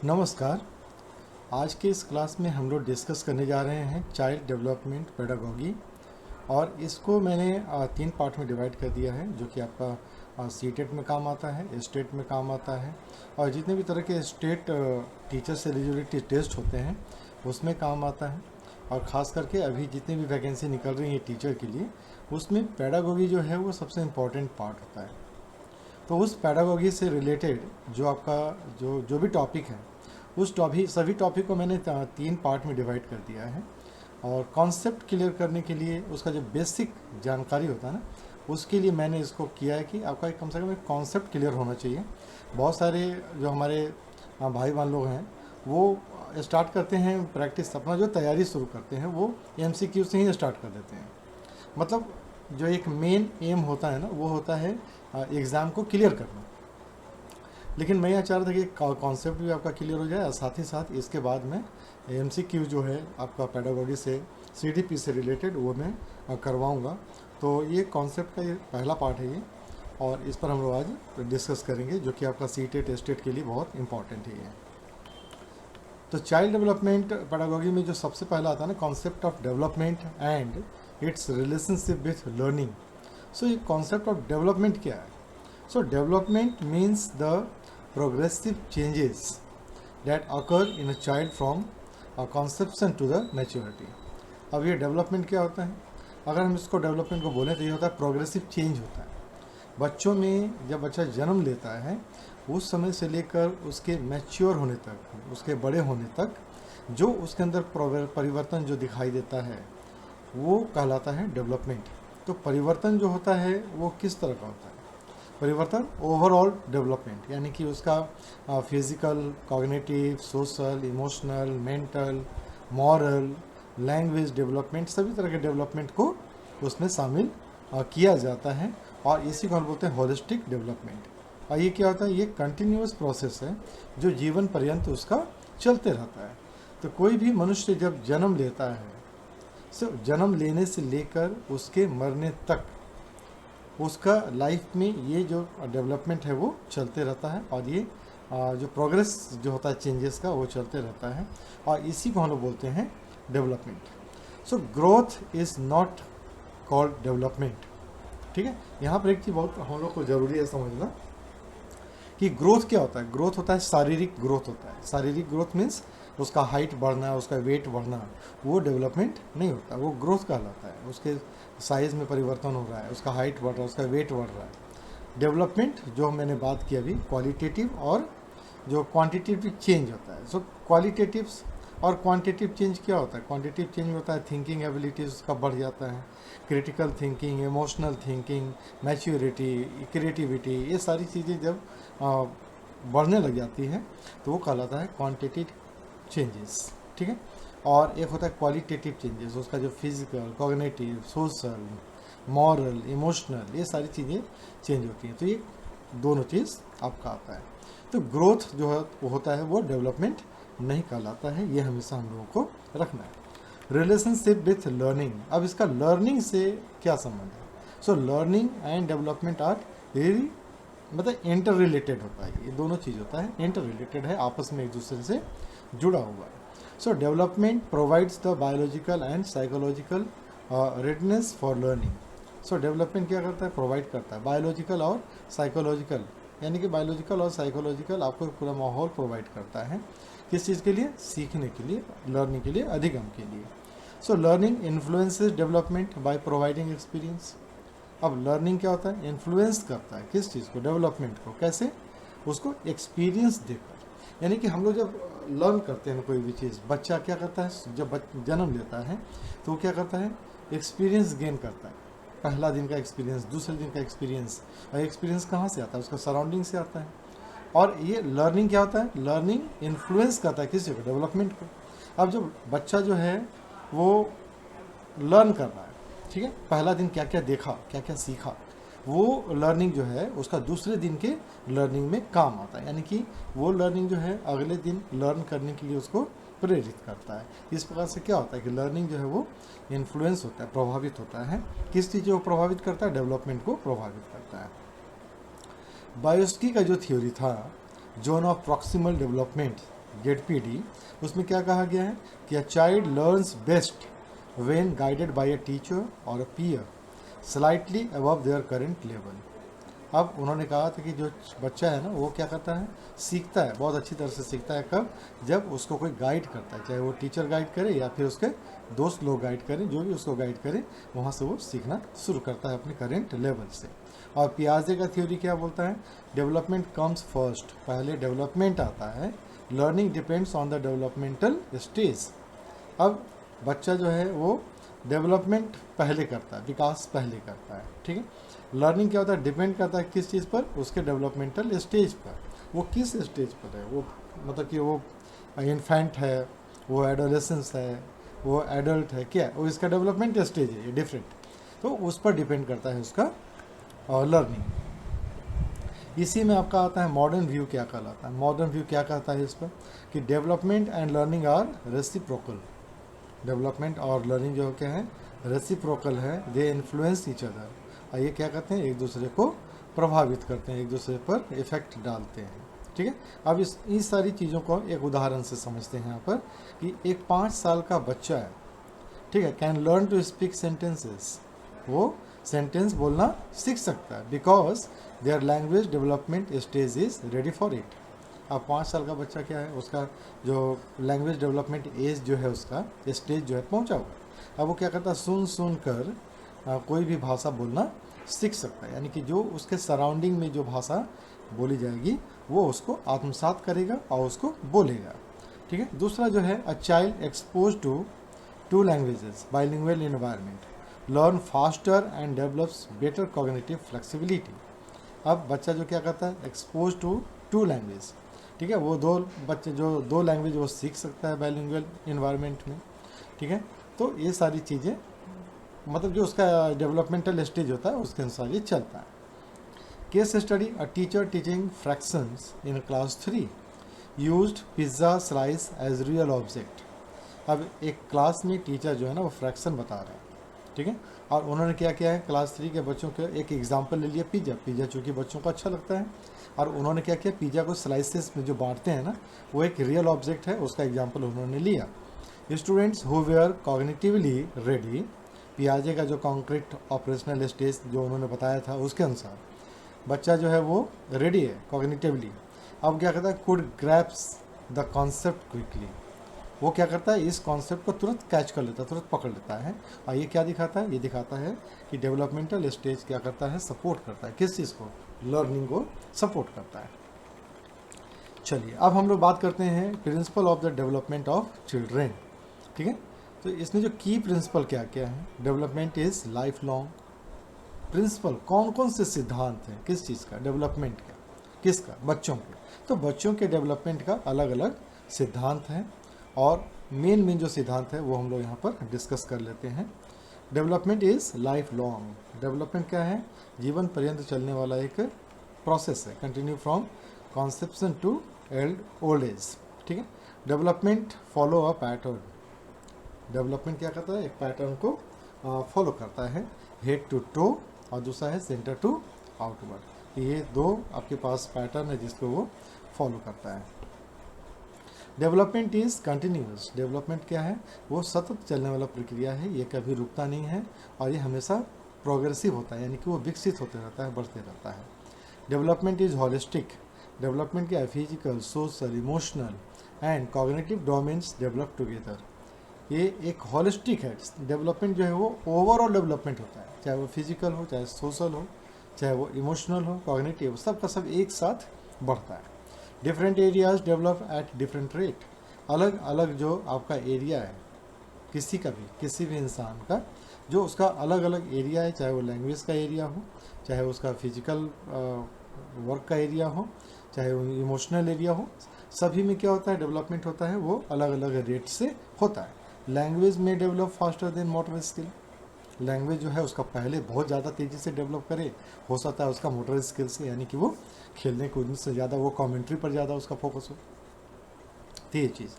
नमस्कार। आज के इस क्लास में हम लोग डिस्कस करने जा रहे हैं चाइल्ड डेवलपमेंट पेडागोगी। और इसको मैंने 3 पार्ट में डिवाइड कर दिया है, जो कि आपका सीटेट में काम आता है, स्टेट में काम आता है, और जितने भी तरह के स्टेट टीचर से एलिजिबिलिटी टेस्ट होते हैं उसमें काम आता है। और ख़ास करके अभी जितनी भी वैकेंसी निकल रही है टीचर के लिए, उसमें पेडागोगी जो है वो सबसे इम्पॉर्टेंट पार्ट होता है। तो उस पेडागोगी से रिलेटेड जो आपका जो भी टॉपिक है, उस सभी टॉपिक को मैंने 3 पार्ट में डिवाइड कर दिया है। और कॉन्सेप्ट क्लियर करने के लिए उसका जो बेसिक जानकारी होता है ना, उसके लिए मैंने इसको किया है कि आपका कम से कम एक कॉन्सेप्ट क्लियर होना चाहिए। बहुत सारे जो हमारे भाई बहन लोग हैं वो स्टार्ट करते हैं प्रैक्टिस, अपना जो तैयारी शुरू करते हैं वो MCQ से ही स्टार्ट कर देते हैं। मतलब जो एक मेन एम होता है ना, वो होता है एग्ज़ाम को क्लियर करना। लेकिन मैं यह चाह रहा था कि कॉन्सेप्ट भी आपका क्लियर हो जाए, और साथ ही साथ इसके बाद में MCQ जो है आपका पेडागोगी से CDP से रिलेटेड वो मैं करवाऊँगा। तो ये कॉन्सेप्ट का ये पहला पार्ट है ये, और इस पर हम लोग आज डिस्कस करेंगे, जो कि आपका सीटेट स्टेट के लिए बहुत इंपॉर्टेंट है ये। तो चाइल्ड डेवलपमेंट पेडागोगी में जो सबसे पहला आता है ना, concept of development and its relationship with learning. So ये कॉन्सेप्ट ऑफ डेवलपमेंट क्या है? So development means the progressive changes that occur in a child from conception to the maturity. अब ये डेवलपमेंट क्या होता है? अगर हम इसको डेवलपमेंट को बोलें तो ये होता है प्रोग्रेसिव चेंज होता है। बच्चों में जब बच्चा जन्म लेता है उस समय से लेकर उसके मैच्योर होने तक, उसके बड़े होने तक, जो उसके अंदर परिवर्तन जो दिखाई देता है वो कहलाता है डेवलपमेंट। तो परिवर्तन जो होता है वो किस तरह का होता है? परिवर्तन ओवरऑल डेवलपमेंट, यानी कि उसका physical, cognitive, social, emotional, mental, moral, language development, सभी तरह के डेवलपमेंट को उसमें शामिल किया जाता है। और इसी को हम बोलते हैं होलिस्टिक डेवलपमेंट। और ये क्या होता है? ये कंटिन्यूअस प्रोसेस है जो जीवन पर्यंत उसका चलते रहता है। तो कोई भी मनुष्य जब जन्म लेता है, जन्म लेने से लेकर उसके मरने तक उसका लाइफ में ये जो डेवलपमेंट है वो चलते रहता है। और ये जो प्रोग्रेस जो होता है चेंजेस का, वो चलते रहता है, और इसी को हम लोग बोलते हैं development. So growth is not called development. ठीक है, यहाँ पर एक चीज़ बहुत हम लोग को ज़रूरी है समझना कि ग्रोथ क्या होता है। ग्रोथ होता है शारीरिक ग्रोथ होता है। शारीरिक ग्रोथ मीन्स उसका हाइट बढ़ना, उसका वेट बढ़ना, वो डेवलपमेंट नहीं होता, वो ग्रोथ कहलाता है। उसके साइज़ में परिवर्तन हो रहा है, उसका हाइट बढ़ रहा है, उसका वेट बढ़ रहा है। डेवलपमेंट जो मैंने बात की अभी, क्वालिटेटिव और जो क्वांटिटेटिव चेंज होता है। सो क्वालिटेटिव और क्वांटिटेटिव चेंज क्या होता है? क्वांटिटेटिव चेंज होता है थिंकिंग एबिलिटीज उसका बढ़ जाता है, critical thinking, emotional thinking, maturity, creativity, ये सारी चीज़ें जब बढ़ने लग जाती है तो वो कहलाता है क्वांटिटेटिव चेंजेस। ठीक है, और एक होता है क्वालिटेटिव चेंजेस, उसका जो physical, cognitive, social, moral, emotional, ये सारी चीज़ें चेंज होती हैं। तो ये दोनों चीज़ आपका आता है। तो ग्रोथ जो है वो होता है वो डेवलपमेंट नहीं कहलाता है, ये हमेशा हम लोगों को रखना है। रिलेशनशिप विथ लर्निंग, अब इसका लर्निंग से क्या संबंध है? So learning and development are very मतलब इंटर रिलेटेड होता है। ये दोनों चीज़ होता है, इंटर रिलेटेड है, आपस में एक दूसरे से जुड़ा हुआ है। So development provides the biological and psychological redness for learning. So development क्या करता है? प्रोवाइड करता है बायोलॉजिकल और साइकोलॉजिकल, यानी कि बायोलॉजिकल और साइकोलॉजिकल आपको पूरा माहौल प्रोवाइड करता है। किस चीज़ के लिए? सीखने के लिए, लर्निंग के लिए, अधिगम के लिए। So learning influences development by providing experience. अब लर्निंग क्या होता है? इन्फ्लुएंस करता है किस चीज़ को? डेवलपमेंट को। कैसे? उसको एक्सपीरियंस देकर। यानी कि हम लोग जब लर्न करते हैं कोई भी चीज़, बच्चा क्या करता है जब जन्म लेता है तो वो क्या करता है? एक्सपीरियंस गेन करता है। पहला दिन का एक्सपीरियंस, दूसरे दिन का एक्सपीरियंस। और एक्सपीरियंस कहाँ से आता है? उसका सराउंडिंग से आता है। और ये लर्निंग क्या होता है? लर्निंग इन्फ्लुएंस करता है किसी को? डेवलपमेंट को। अब जब बच्चा जो है वो लर्न कर रहा है, ठीक है, पहला दिन क्या क्या देखा, क्या क्या सीखा, वो लर्निंग जो है उसका दूसरे दिन के लर्निंग में काम आता है। यानी कि वो लर्निंग जो है अगले दिन लर्न करने के लिए उसको प्रेरित करता है। इस प्रकार से क्या होता है कि लर्निंग जो है वो इन्फ्लुएंस होता है, प्रभावित होता है। किस चीज़ को प्रभावित करता है? डेवलपमेंट को प्रभावित करता है। बायोस्की का जो थ्योरी था, जोन ऑफ प्रॉक्सिमल डेवलपमेंट, गेट PD, उसमें क्या कहा गया है कि a child learns best when guided by a teacher और a peer slightly above their current level. अब उन्होंने कहा था कि जो बच्चा है ना वो क्या करता है, सीखता है, बहुत अच्छी तरह से सीखता है कब, जब उसको कोई गाइड करता है, चाहे वो टीचर गाइड करे या फिर उसके दोस्त लोग गाइड करें, जो भी उसको गाइड करे वहाँ से वो सीखना शुरू करता है अपने करेंट लेवल से। और पियाजे का थ्योरी क्या बोलता है, डेवलपमेंट कम्स फर्स्ट, पहले डेवलपमेंट आता है, learning depends on the developmental stage. अब बच्चा जो है वो डेवलपमेंट पहले करता है, विकास पहले करता है, ठीक है। लर्निंग क्या होता है, डिपेंड करता है किस चीज़ पर, उसके डेवलपमेंटल स्टेज पर, वो किस स्टेज पर है, वो मतलब कि वो इन्फेंट है, वो एडोलेसेंस है, वो एडल्ट है, क्या वो इसका डेवलपमेंट स्टेज है, ये डिफरेंट, तो उस पर डिपेंड करता है उसका लर्निंग। इसी में आपका आता है मॉडर्न व्यू क्या कहलाता है। मॉडर्न व्यू क्या कहता है इस पर कि development and learning are reciprocal. Development और लर्निंग जो क्या है, रेसिप्रोकल है, दे इन्फ्लुएंस ईच अदर। और ये क्या करते हैं, एक दूसरे को प्रभावित करते हैं, एक दूसरे पर इफेक्ट डालते हैं, ठीक है। अब इन सारी चीज़ों को एक उदाहरण से समझते हैं यहाँ पर कि एक 5 साल का बच्चा है, ठीक है, can learn to speak sentences, वो सेंटेंस बोलना सीख सकता है, because their language development stage is ready for it. अब 5 साल का बच्चा क्या है, उसका जो लैंग्वेज डेवलपमेंट एज जो है, उसका स्टेज जो है पहुंचा हुआ। अब वो क्या करता है, सुन सुन कर कोई भी भाषा बोलना सीख सकता है, यानी कि जो उसके सराउंडिंग में जो भाषा बोली जाएगी वो उसको आत्मसात करेगा और उसको बोलेगा, ठीक है। दूसरा जो है, a child expose to 2 languages bilingual environment learn faster and develops better cognitive flexibility. अब बच्चा जो क्या करता है, एक्सपोज टू 2 लैंग्वेज, ठीक है, वो 2 बच्चे जो 2 लैंग्वेज वो सीख सकता है बाइलिंगुअल इन्वायरमेंट में, ठीक है। तो ये सारी चीज़ें मतलब जो उसका डेवलपमेंटल स्टेज होता है उसके अनुसार ये चलता है। Case study, a teacher teaching fractions in class 3 used pizza slice as real object. अब एक क्लास में टीचर जो है ना वो फ्रैक्शन बता रहे हैं, ठीक है, और उन्होंने क्या किया है, क्लास 3 के बच्चों के एक एग्जाम्पल ले लिया, पिज़्ज़ा चूँकि बच्चों को अच्छा लगता है, और उन्होंने क्या किया, पिज़्ज़ा को स्लाइसेस में जो बांटते हैं ना वो एक रियल ऑब्जेक्ट है, उसका एग्जाम्पल उन्होंने लिया। Students who were cognitively ready, पियाजे का जो कॉन्क्रीट ऑपरेशनल स्टेज जो उन्होंने बताया था उसके अनुसार बच्चा जो है वो रेडी है कॉग्निटिवली। अब क्या करता है, could grasps the concept quickly, वो क्या करता है, इस कॉन्सेप्ट को तुरंत कैच कर लेता है, तुरंत पकड़ लेता है। और ये क्या दिखाता है, ये दिखाता है कि डेवलपमेंटल स्टेज क्या करता है, सपोर्ट करता है, किस चीज़ को, लर्निंग को सपोर्ट करता है। चलिए अब हम लोग बात करते हैं principle of the development of children, ठीक है। तो इसमें जो की प्रिंसिपल क्या क्या है, development is life long. Principle कौन कौन से सिद्धांत हैं, किस चीज़ का, डेवलपमेंट का, किसका, बच्चों के। तो बच्चों के डेवलपमेंट का अलग अलग सिद्धांत हैं, और मेन जो सिद्धांत है वो हम लोग यहाँ पर डिस्कस कर लेते हैं। Development is life long. Development क्या है, जीवन पर्यंत चलने वाला एक प्रोसेस है, continue from conception to old age, ठीक है। Development follow a pattern. Development क्या करता है, एक पैटर्न को फॉलो करता है, हेड टू टो, और दूसरा है सेंटर टू आउटवर्ड। ये 2 आपके पास पैटर्न है जिसको वो फॉलो करता है। Development is continuous. डेवलपमेंट क्या है, वो सतत चलने वाला प्रक्रिया है, ये कभी रुकता नहीं है, और ये हमेशा प्रोग्रेसिव होता है, यानी कि वो विकसित होते रहता है, बढ़ते रहता है। Development is holistic. डेवलपमेंट क्या है, physical, social, emotional and cognitive domains develop together. ये एक हॉलिस्टिक है। डेवलपमेंट जो है वो ओवरऑल डेवलपमेंट होता है, चाहे वो फिजिकल हो, चाहे सोशल हो, चाहे वो इमोशनल हो, कॉग्निटिव, सब का सब एक साथ बढ़ता है। Different areas develop at different rate. अलग अलग जो आपका एरिया है किसी का भी, किसी भी इंसान का, जो उसका अलग अलग एरिया है, चाहे वो लैंग्वेज का एरिया हो, चाहे उसका फिजिकल वर्क का एरिया हो, चाहे वो इमोशनल एरिया हो, सभी में क्या होता है, डेवलपमेंट होता है, वो अलग अलग रेट से होता है। लैंग्वेज में develop faster than motor skill. Language जो है उसका पहले बहुत ज़्यादा तेज़ी से डेवलप करे, हो सकता है उसका मोटर स्किल से, यानी कि वो खेलने कूदने से ज़्यादा वो कमेंट्री पर ज़्यादा उसका फोकस हो। तो ये चीज़,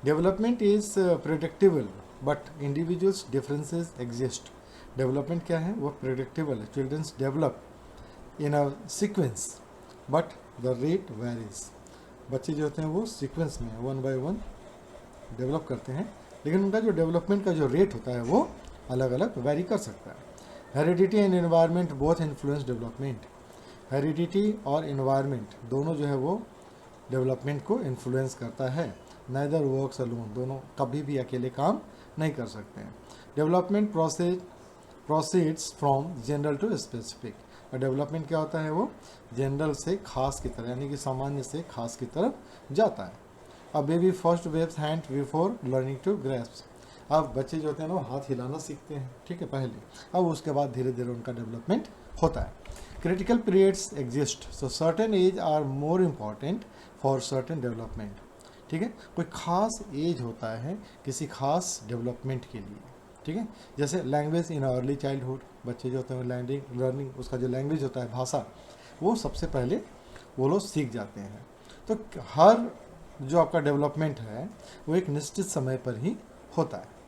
development is predictable but individuals differences exist. Development क्या है, वो प्रेडिक्टेबल है, childrens develop in a sequence but the rate varies. बच्चे जो होते हैं वो सीक्वेंस में 1 बाय 1 डेवलप करते हैं, लेकिन उनका जो डेवलपमेंट का जो रेट होता है वो अलग अलग वेरी कर सकता है। Heredity and environment both influence development. Heredity और एनवायरनमेंट दोनों जो है वो डेवलपमेंट को इन्फ्लुएंस करता है। नाइदर वर्क्स अलोन, दोनों कभी भी अकेले काम नहीं कर सकते हैं। Development proceeds from general to specific. और डेवलपमेंट क्या होता है, वो जनरल से खास की तरफ, यानी कि सामान्य से खास की तरफ जाता है। अब baby first waves hand before learning to grasp. अब बच्चे जो होते हैं ना वो हाथ हिलाना सीखते हैं, ठीक है, पहले, अब उसके बाद धीरे धीरे उनका डेवलपमेंट होता है। Critical periods exist, so certain age are more important for certain development. ठीक है, कोई खास एज होता है किसी खास डेवलपमेंट के लिए, ठीक है। जैसे लैंग्वेज इन अर्ली चाइल्डहुड, बच्चे जो होते हैं लर्निंग उसका जो लैंग्वेज होता है, भाषा, वो सबसे पहले वो लोग सीख जाते हैं। तो हर जो आपका डेवलपमेंट है वो एक निश्चित समय पर ही होता है।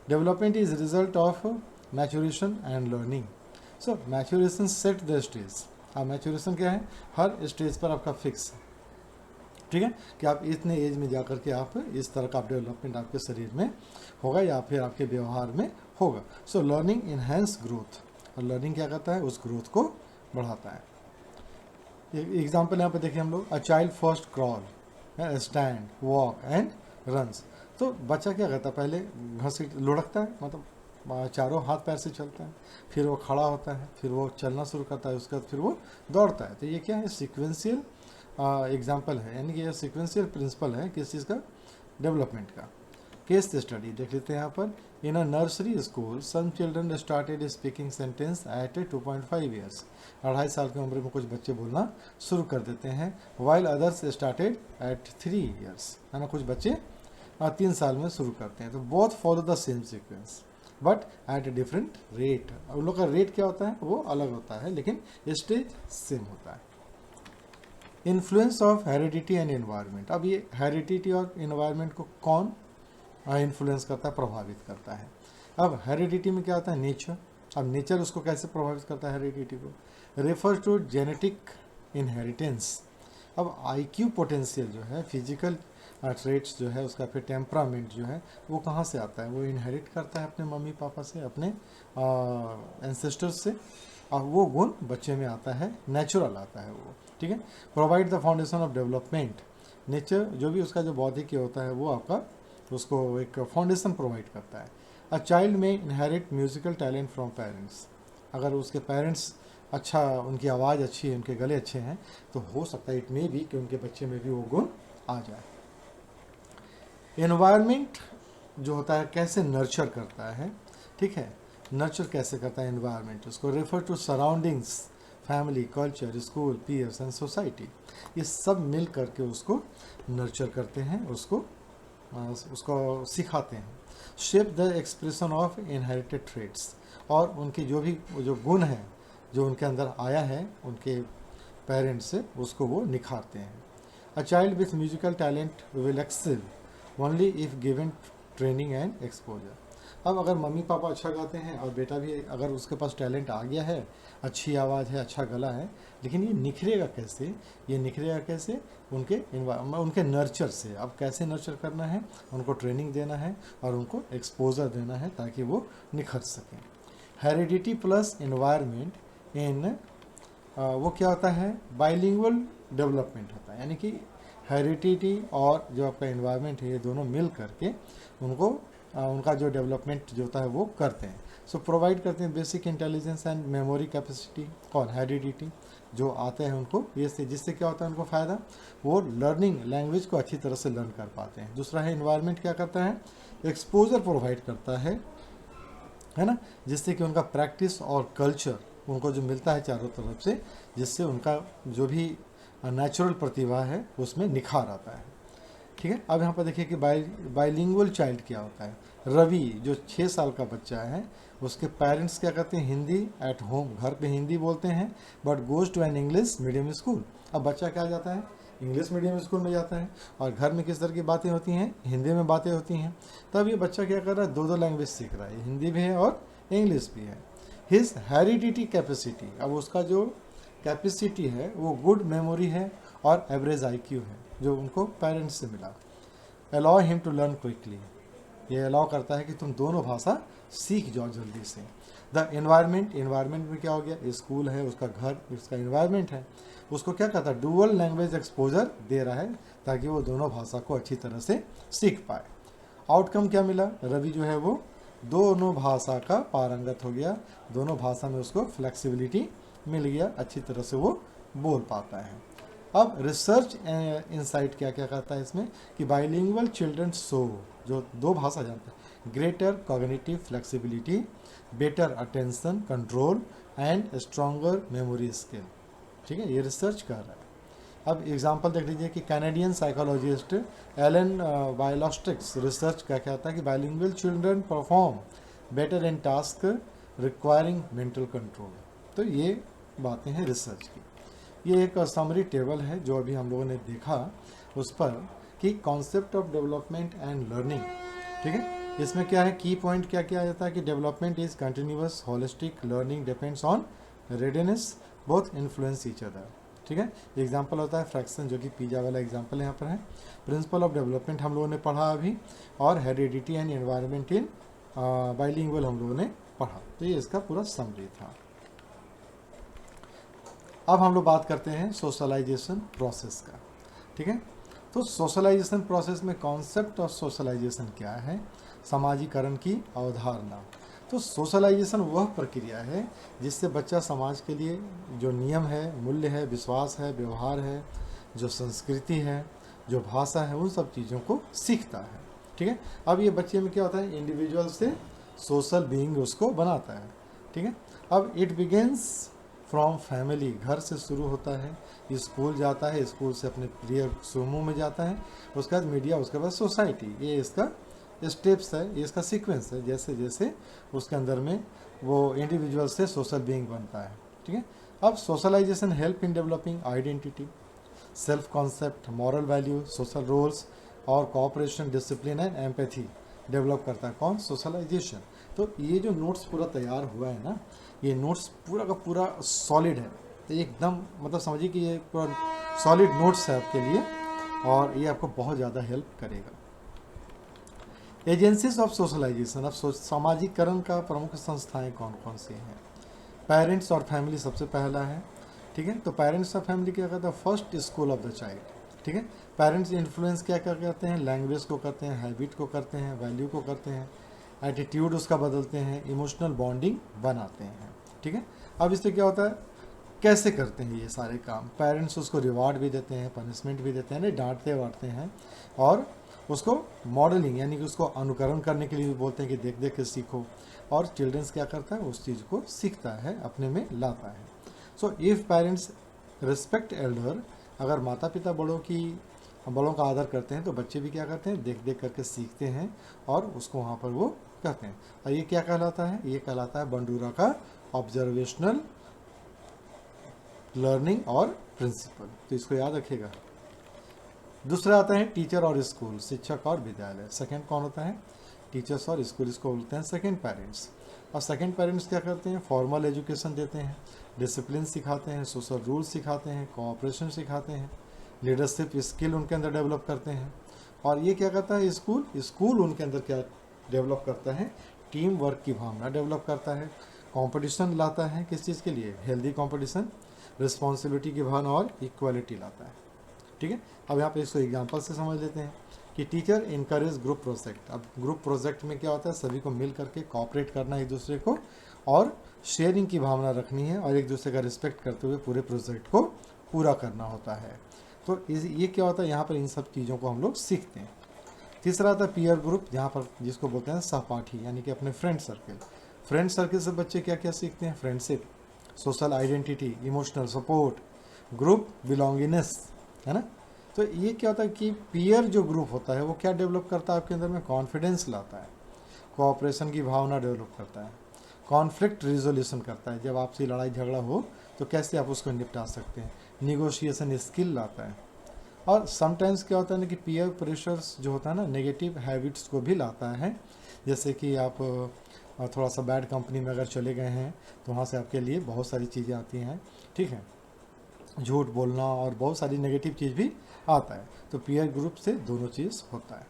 Development is result of maturation and learning. So maturation set the stage. अब मैच्योरेशन क्या है, हर स्टेज पर आपका फिक्स है, ठीक है, कि आप इतने एज में जाकर के आप इस तरह का डेवलपमेंट आपके शरीर में होगा या फिर आपके व्यवहार में होगा। सो लर्निंग इनहेंस ग्रोथ, और लर्निंग क्या करता है, उस ग्रोथ को बढ़ाता है। एग्जाम्पल यहाँ पे देखिए हम लोग, a child first crawl, stand, walk and runs. तो बच्चा क्या करता है, पहले घसीट लुढ़कता है, मतलब चारों हाथ पैर से चलता है, फिर वो खड़ा होता है, फिर वो चलना शुरू करता है, उसके बाद फिर वो दौड़ता है। तो ये क्या है, सिक्वेंशियल एग्जाम्पल है, यानी कि ये सिक्वेंशियल प्रिंसिपल है किस चीज़ का, डेवलपमेंट का। केस स्टडी देख लेते हैं यहाँ पर। In a nursery school some children started speaking sentence at 2.5 years. 2.5 साल की उम्र में कुछ बच्चे बोलना शुरू कर देते हैं। While others started at 3 years, है ना, कुछ बच्चे 3 साल में शुरू करते हैं। तो both follow the same sequence but at a different rate. उन लोग का रेट क्या होता है, वो अलग होता है, लेकिन स्टेज सेम होता है। Influence of heredity and environment. अब ये हेरिडिटी और एनवायरनमेंट को कौन इन्फ्लुएंस करता है, प्रभावित करता है। अब हेरिडिटी में क्या होता है, नेचर। अब नेचर उसको कैसे प्रभावित करता है, हेरिडिटी को, रेफर टू जेनेटिक इनहेरिटेंस। अब आईक्यू पोटेंशियल जो है, फिजिकल ट्रेट्स जो है उसका, फिर टेम्परामेंट जो है वो कहाँ से आता है, वो इनहेरिट करता है अपने मम्मी पापा से, अपने एंसेस्टर्स से, और वो गुण बच्चे में आता है, नेचुरल आता है वो, ठीक है। Provide the foundation of development. Nature जो भी उसका जो बौद्धिक होता है वो आपका उसको एक फाउंडेशन प्रोवाइड करता है। अ चाइल्ड में inherit musical talent from parents. अगर उसके पेरेंट्स अच्छा, उनकी आवाज़ अच्छी है, उनके गले अच्छे हैं, तो हो सकता है इट मे बी कि उनके बच्चे में भी वो गुण आ जाए। एनवायरनमेंट जो होता है कैसे नर्चर करता है, ठीक है, नर्चर कैसे करता है एनवायरनमेंट, उसको refer to surroundings, family, culture, school, peers and society. ये सब मिल करके उसको नर्चर करते हैं, उसको सिखाते हैं। Shape the expression of inherited traits, और उनकी जो भी जो गुण है जो उनके अंदर आया है उनके पेरेंट्स से, उसको वो निखारते हैं। A child with musical talent will excel only if given training and exposure. अब अगर मम्मी पापा अच्छा गाते हैं और बेटा भी अगर उसके पास टैलेंट आ गया है, अच्छी आवाज़ है, अच्छा गला है, लेकिन ये निखरेगा कैसे, ये निखरेगा कैसे, उनके नर्चर से। अब कैसे नर्चर करना है, उनको ट्रेनिंग देना है और उनको एक्सपोजर देना है ताकि वो निखर सकें। हेरिडिटी प्लस एनवायरनमेंट इन वो क्या होता है, बाइलिंगुअल डेवलपमेंट होता है, यानी कि हेरिडिटी और जो आपका एनवायरनमेंट है ये दोनों मिल करके उनको उनका जो डेवलपमेंट जो होता है वो करते हैं। सो प्रोवाइड करते हैं basic intelligence and memory capacity. कौन, हेरिडिटी जो आते हैं उनको, ये से जिससे क्या होता है उनको फ़ायदा, वो लर्निंग लैंग्वेज को अच्छी तरह से लर्न कर पाते हैं। दूसरा है एनवायरनमेंट क्या करता है, एक्सपोजर प्रोवाइड करता है ना, जिससे कि उनका प्रैक्टिस और कल्चर उनको जो मिलता है चारों तरफ से, जिससे उनका जो भी नेचुरल प्रतिभा है उसमें निखार आता है, ठीक है। अब यहाँ पर देखिए कि बाइलिंगुअल चाइल्ड क्या होता है। रवि जो 6 साल का बच्चा है, उसके पेरेंट्स क्या करते हैं, हिंदी एट होम, घर पे हिंदी बोलते हैं, but goes to an English medium school. अब बच्चा क्या जाता है, इंग्लिश मीडियम स्कूल में जाता है, और घर में किस तरह की बातें होती हैं, हिंदी में बातें होती हैं। तब ये बच्चा क्या कर रहा है, 2 लैंग्वेज सीख रहा है, हिंदी भी है और इंग्लिश भी है। हिज हेरिडिटी कैपेसिटी, अब उसका जो कैपेसिटी है वो गुड मेमोरी है और एवरेज IQ है। जो उनको पेरेंट्स से मिला। Allow him to learn quickly, ये अलाउ करता है कि तुम दोनों भाषा सीख जाओ जल्दी से। द एनवायरनमेंट, एनवायरनमेंट में क्या हो गया, स्कूल है, उसका घर, उसका एनवायरनमेंट है, उसको क्या कहता है, डुअल लैंग्वेज एक्सपोजर दे रहा है ताकि वो दोनों भाषा को अच्छी तरह से सीख पाए। आउटकम क्या मिला, रवि जो है वो दोनों भाषा का पारंगत हो गया, दोनों भाषा में उसको फ्लेक्सिबिलिटी मिल गया, अच्छी तरह से वो बोल पाता है। अब रिसर्च इनसाइट क्या क्या कहता है इसमें कि बाइलिंगुअल चिल्ड्रन शो, जो दो भाषा जानते हैं, greater cognitive flexibility, better attention control and stronger memory skill. ठीक है, ये रिसर्च कर रहा है। अब एग्जांपल देख लीजिए कि कैनेडियन साइकोलॉजिस्ट एलन वाइलोस्ट्रिक्स रिसर्च क्या कहता है कि bilingual children perform better in task requiring mental control. तो ये बातें हैं रिसर्च की। ये एक समरी टेबल है जो अभी हम लोगों ने देखा उस पर कि concept of development and learning. ठीक है, इसमें क्या है, की पॉइंट क्या क्या आता है कि development is continuous holistic, learning depends on readiness, both influence each other. ठीक है, एग्जाम्पल होता है फ्रैक्शन, जो कि पिज़्ज़ा वाला एग्जाम्पल यहाँ पर है। प्रिंसिपल ऑफ डेवलपमेंट हम लोगों ने पढ़ा अभी, और heredity and environment in bilingual हम लोगों ने पढ़ा। तो ये इसका पूरा समरी था। अब हम लोग बात करते हैं सोशलाइजेशन प्रोसेस का। ठीक है, तो सोशलाइजेशन प्रोसेस में कॉन्सेप्ट ऑफ सोशलाइजेशन क्या है, समाजीकरण की अवधारणा। तो सोशलाइजेशन वह प्रक्रिया है जिससे बच्चा समाज के लिए जो नियम है, मूल्य है, विश्वास है, व्यवहार है, जो संस्कृति है, जो भाषा है, उन सब चीज़ों को सीखता है। ठीक है, अब ये बच्चे में क्या होता है, इंडिविजुअल से सोशल बीइंग उसको बनाता है। ठीक है, अब इट बिगिंस फ्रॉम फैमिली, घर से शुरू होता है, स्कूल जाता है, स्कूल से अपने प्रिय समूह में जाता है, उसके बाद मीडिया, उसके बाद सोसाइटी। ये इसका स्टेप्स है, ये इसका सीक्वेंस है, जैसे जैसे उसके अंदर में वो इंडिविजुअल से सोशल बीइंग बनता है। ठीक है, अब socialisation help in developing identity, self concept, moral value, social roles और cooperation, discipline and empathy develop करता है। कौन, सोशलाइजेशन। तो ये जो नोट्स पूरा तैयार हुआ है ना, ये नोट्स पूरा का पूरा सॉलिड है, तो एकदम मतलब समझिए कि ये पूरा सॉलिड नोट्स है आपके लिए, और ये आपको बहुत ज़्यादा हेल्प करेगा। एजेंसीज ऑफ सोशलाइजेशन, अब सामाजिकरण का प्रमुख संस्थाएं कौन कौन सी हैं। पेरेंट्स और फैमिली सबसे पहला है। ठीक है, तो पेरेंट्स और फैमिली क्या कहते हैं, first school of the child. ठीक है, पेरेंट्स इन्फ्लुएंस क्या क्या करते हैं, लैंग्वेज को करते हैं, हैबिट को करते हैं, वैल्यू को करते हैं, एटीट्यूड उसका बदलते हैं, इमोशनल बॉन्डिंग बनाते हैं। ठीक है, अब इससे क्या होता है, कैसे करते हैं ये सारे काम, पेरेंट्स उसको रिवार्ड भी देते हैं, पनिशमेंट भी देते हैं, नहीं डांटते वाटते हैं, और उसको मॉडलिंग यानी कि उसको अनुकरण करने के लिए भी बोलते हैं कि देख देख के सीखो, और चिल्ड्रंस क्या करता है, उस चीज़ को सीखता है, अपने में लाता है। So if parents respect Elder, अगर माता पिता बड़ों का आदर करते हैं तो बच्चे भी क्या करते हैं, देख देख करके सीखते हैं और उसको वहाँ पर वो कहते हैं। और ये क्या कहलाता है, ये कहलाता है बंडूरा का ऑब्जर्वेशनल लर्निंग और प्रिंसिपल। तो इसको याद रखिएगा। दूसरा आता है टीचर और स्कूल, शिक्षक और विद्यालय। सेकंड कौन होता है, टीचर्स और स्कूल, इसको बोलते हैं सेकंड पेरेंट्स। और सेकंड पेरेंट्स क्या करते हैं, फॉर्मल एजुकेशन देते हैं, डिसिप्लिन सिखाते हैं, सोशल रूल्स सिखाते हैं, कोऑपरेशन सिखाते हैं, लीडरशिप स्किल उनके अंदर डेवलप करते हैं। और ये क्या करता है, स्कूल उनके अंदर क्या डेवलप करता है, टीम वर्क की भावना डेवलप करता है, कंपटीशन लाता है, किस चीज़ के लिए, हेल्दी कंपटीशन, रिस्पॉन्सिबिलिटी की भावना और इक्वालिटी लाता है। ठीक है, अब यहाँ पे इसको एग्जांपल से समझ लेते हैं कि टीचर इनकरेज ग्रुप प्रोजेक्ट। अब ग्रुप प्रोजेक्ट में क्या होता है, सभी को मिल करके कॉपरेट करना है एक दूसरे को, और शेयरिंग की भावना रखनी है, और एक दूसरे का रिस्पेक्ट करते हुए पूरे प्रोजेक्ट को पूरा करना होता है। तो ये क्या होता है, यहाँ पर इन सब चीज़ों को हम लोग सीखते हैं। तीसरा आता है पीयर ग्रुप, जहाँ पर जिसको बोलते हैं सहपाठी, यानी कि अपने फ्रेंड सर्कल। फ्रेंड सर्कल से बच्चे क्या क्या सीखते हैं, friendship, social identity, emotional support, group belongingness, है ना। तो ये क्या होता है कि पीयर जो ग्रुप होता है वो क्या डेवलप करता है आपके अंदर में, कॉन्फिडेंस लाता है, कोऑपरेशन की भावना डेवलप करता है, कॉन्फ्लिक्ट रिजोल्यूशन करता है, जब आपसे लड़ाई झगड़ा हो तो कैसे आप उसको निपटा सकते हैं, निगोशिएशन स्किल लाता है। और समटाइम्स क्या होता है ना कि पीयर प्रेशर्स जो होता है ना, नेगेटिव हैबिट्स को भी लाता है। जैसे कि आप थोड़ा सा बैड कंपनी में अगर चले गए हैं तो वहाँ से आपके लिए बहुत सारी चीज़ें आती हैं। ठीक है, झूठ बोलना और बहुत सारी नेगेटिव चीज़ भी आता है। तो पीयर ग्रुप से दोनों चीज़ होता है।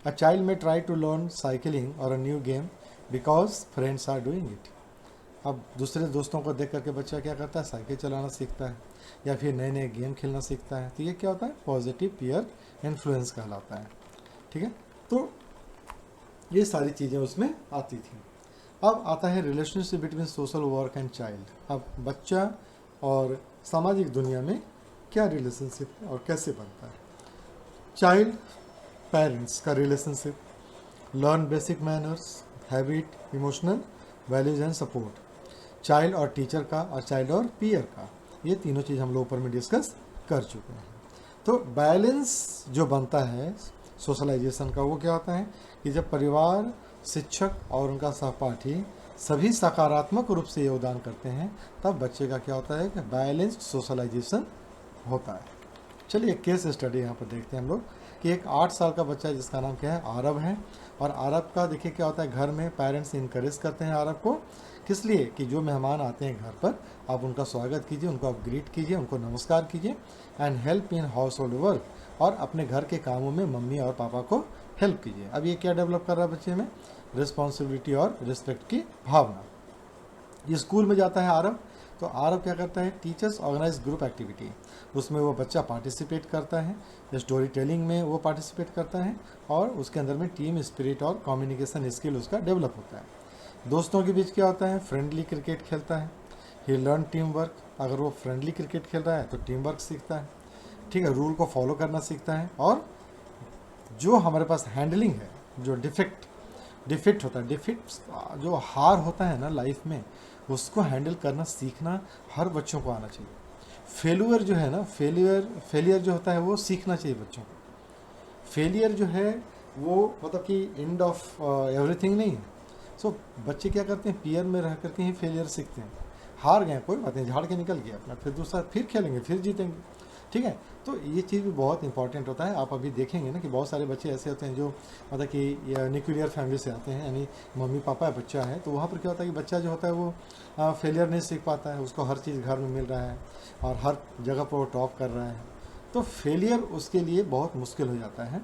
A child may try to learn cycling और a new game because friends are doing it. अब दूसरे दोस्तों को देख करके बच्चा क्या करता है, साइकिल चलाना सीखता है या फिर नए नए गेम खेलना सीखता है। तो ये क्या होता है, पॉजिटिव पीयर इन्फ्लुएंस कहलाता है। ठीक है, तो ये सारी चीज़ें उसमें आती थी। अब आता है relationship between social work and child. अब बच्चा और सामाजिक दुनिया में क्या रिलेशनशिप है और कैसे बनता है। चाइल्ड पेरेंट्स का relationship, learn basic manners, habit, emotional values and support. Child और टीचर का और चाइल्ड और पीयर का, ये तीनों चीज़ हम लोग ऊपर में डिस्कस कर चुके हैं। तो बैलेंस जो बनता है सोशलाइजेशन का, वो क्या होता है कि जब परिवार, शिक्षक और उनका सहपाठी सभी सकारात्मक रूप से योगदान करते हैं, तब बच्चे का क्या होता है कि बैलेंस्ड सोशलाइजेशन होता है। चलिए एक केस स्टडी यहाँ पर देखते हैं हम लोग कि एक 8 साल का बच्चा है जिसका नाम क्या है, आरव है। और आरव का देखिए क्या होता है, घर में पेरेंट्स इनकरेज करते हैं आरव को, किस लिए कि जो मेहमान आते हैं घर पर, आप उनका स्वागत कीजिए, उनको आप ग्रीट कीजिए, उनको नमस्कार कीजिए, and help in house hold work, और अपने घर के कामों में मम्मी और पापा को हेल्प कीजिए। अब ये क्या डेवलप कर रहा है बच्चे में, रिस्पॉन्सिबिलिटी और रिस्पेक्ट की भावना। ये स्कूल में जाता है आरव, तो आरव क्या करता है, टीचर्स ऑर्गेनाइज ग्रुप एक्टिविटी, उसमें वो बच्चा पार्टिसिपेट करता है, स्टोरी टेलिंग में वो पार्टिसिपेट करता है, और उसके अंदर में टीम स्पिरिट और कम्युनिकेशन स्किल उसका डेवलप होता है। दोस्तों के बीच क्या होता है, फ्रेंडली क्रिकेट खेलता है, ही लर्न टीम वर्क, अगर वो फ्रेंडली क्रिकेट खेल रहा है तो टीम वर्क सीखता है। ठीक है, रूल को फॉलो करना सीखता है। और जो हमारे पास हैंडलिंग है, जो डिफिट होता है, जो हार होता है ना लाइफ में, उसको हैंडल करना सीखना हर बच्चों को आना चाहिए। फेलियर जो है ना, फेलियर जो होता है वो सीखना चाहिए बच्चों को। फेलियर जो है वो मतलब कि एंड ऑफ एवरीथिंग नहीं है। सो बच्चे क्या करते हैं, पीयर में रह करके ही फेलियर सीखते हैं। हार गए कोई बात नहीं, झाड़ के निकल गया अपना, फिर दूसरा फिर खेलेंगे, फिर जीतेंगे। ठीक है, तो ये चीज़ भी बहुत इंपॉर्टेंट होता है। आप अभी देखेंगे ना कि बहुत सारे बच्चे ऐसे होते हैं जो मतलब कि न्यूक्लियर फैमिली से आते हैं, यानी मम्मी पापा बच्चा है, तो वहाँ पर क्या होता है कि बच्चा जो होता है वो फेलियर नहीं सीख पाता है, उसको हर चीज़ घर में मिल रहा है और हर जगह पर वो टॉप कर रहा है, तो फेलियर उसके लिए बहुत मुश्किल हो जाता है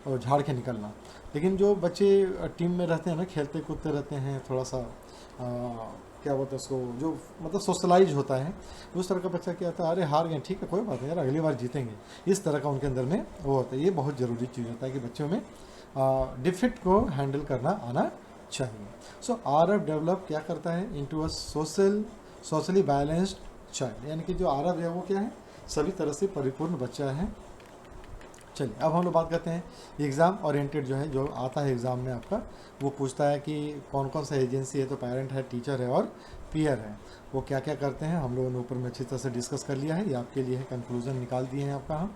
और झाड़ के निकलना। लेकिन जो बच्चे टीम में रहते हैं ना, खेलते कूदते रहते हैं, थोड़ा सा क्या बोलते हैं उसको, जो मतलब सोशलाइज होता है, उस तरह का बच्चा क्या होता है, अरे हार गए ठीक है कोई बात नहीं यार, अगली बार जीतेंगे, इस तरह का उनके अंदर में वो होता है। ये बहुत ज़रूरी चीज़ होता है कि बच्चों में डिफिट को हैंडल करना आना चाहिए। सो आरव डेवलप क्या करता है, into a socially balanced child, यानी कि जो आरव है वो क्या है, सभी तरह से परिपूर्ण बच्चा है। चलिए अब हम लोग बात करते हैं एग्ज़ाम ओरिएंटेड जो है, जो आता है एग्ज़ाम में आपका, वो पूछता है कि कौन कौन सा एजेंसी है, तो पेरेंट है, टीचर है और पीयर है, वो क्या क्या करते हैं, हम लोगों ने ऊपर में अच्छी तरह से डिस्कस कर लिया है। ये आपके लिए है, कंक्लूजन निकाल दिए हैं आपका हम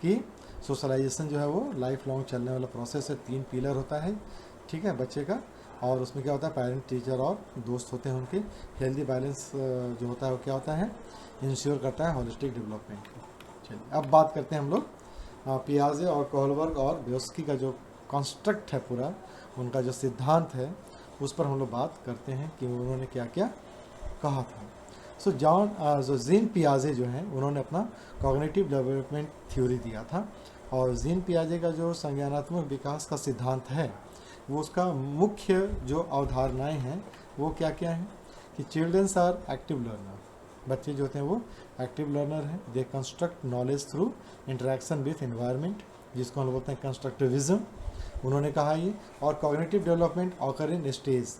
कि सोशलाइजेशन जो है वो लाइफ लॉन्ग चलने वाला प्रोसेस है। 3 पिलर होता है, ठीक है, बच्चे का, और उसमें क्या होता है, पेरेंट, टीचर और दोस्त होते हैं उनके। हेल्दी बैलेंस जो होता है वो क्या होता है, इंश्योर करता है होलिस्टिक डेवलपमेंट को। चलिए अब बात करते हैं हम लोग पियाजे और कोहलबर्ग और ब्योस्की का जो कंस्ट्रक्ट है पूरा, उनका जो सिद्धांत है, उस पर हम लोग बात करते हैं कि उन्होंने क्या क्या कहा था। सो जो जीन पियाजे जो हैं, उन्होंने अपना कॉग्निटिव डेवलपमेंट थ्योरी दिया था, और जीन पियाजे का जो संज्ञानात्मक विकास का सिद्धांत है, वो उसका मुख्य जो अवधारणाएं हैं वो क्या क्या हैं कि चिल्ड्रंस आर एक्टिव लर्नर, बच्चे जो होते हैं वो एक्टिव लर्नर हैं। They construct knowledge through interaction with environment, जिसको हम बोलते हैं कंस्ट्रक्टिविज्म, उन्होंने कहा ये। और cognitive development occur in stage,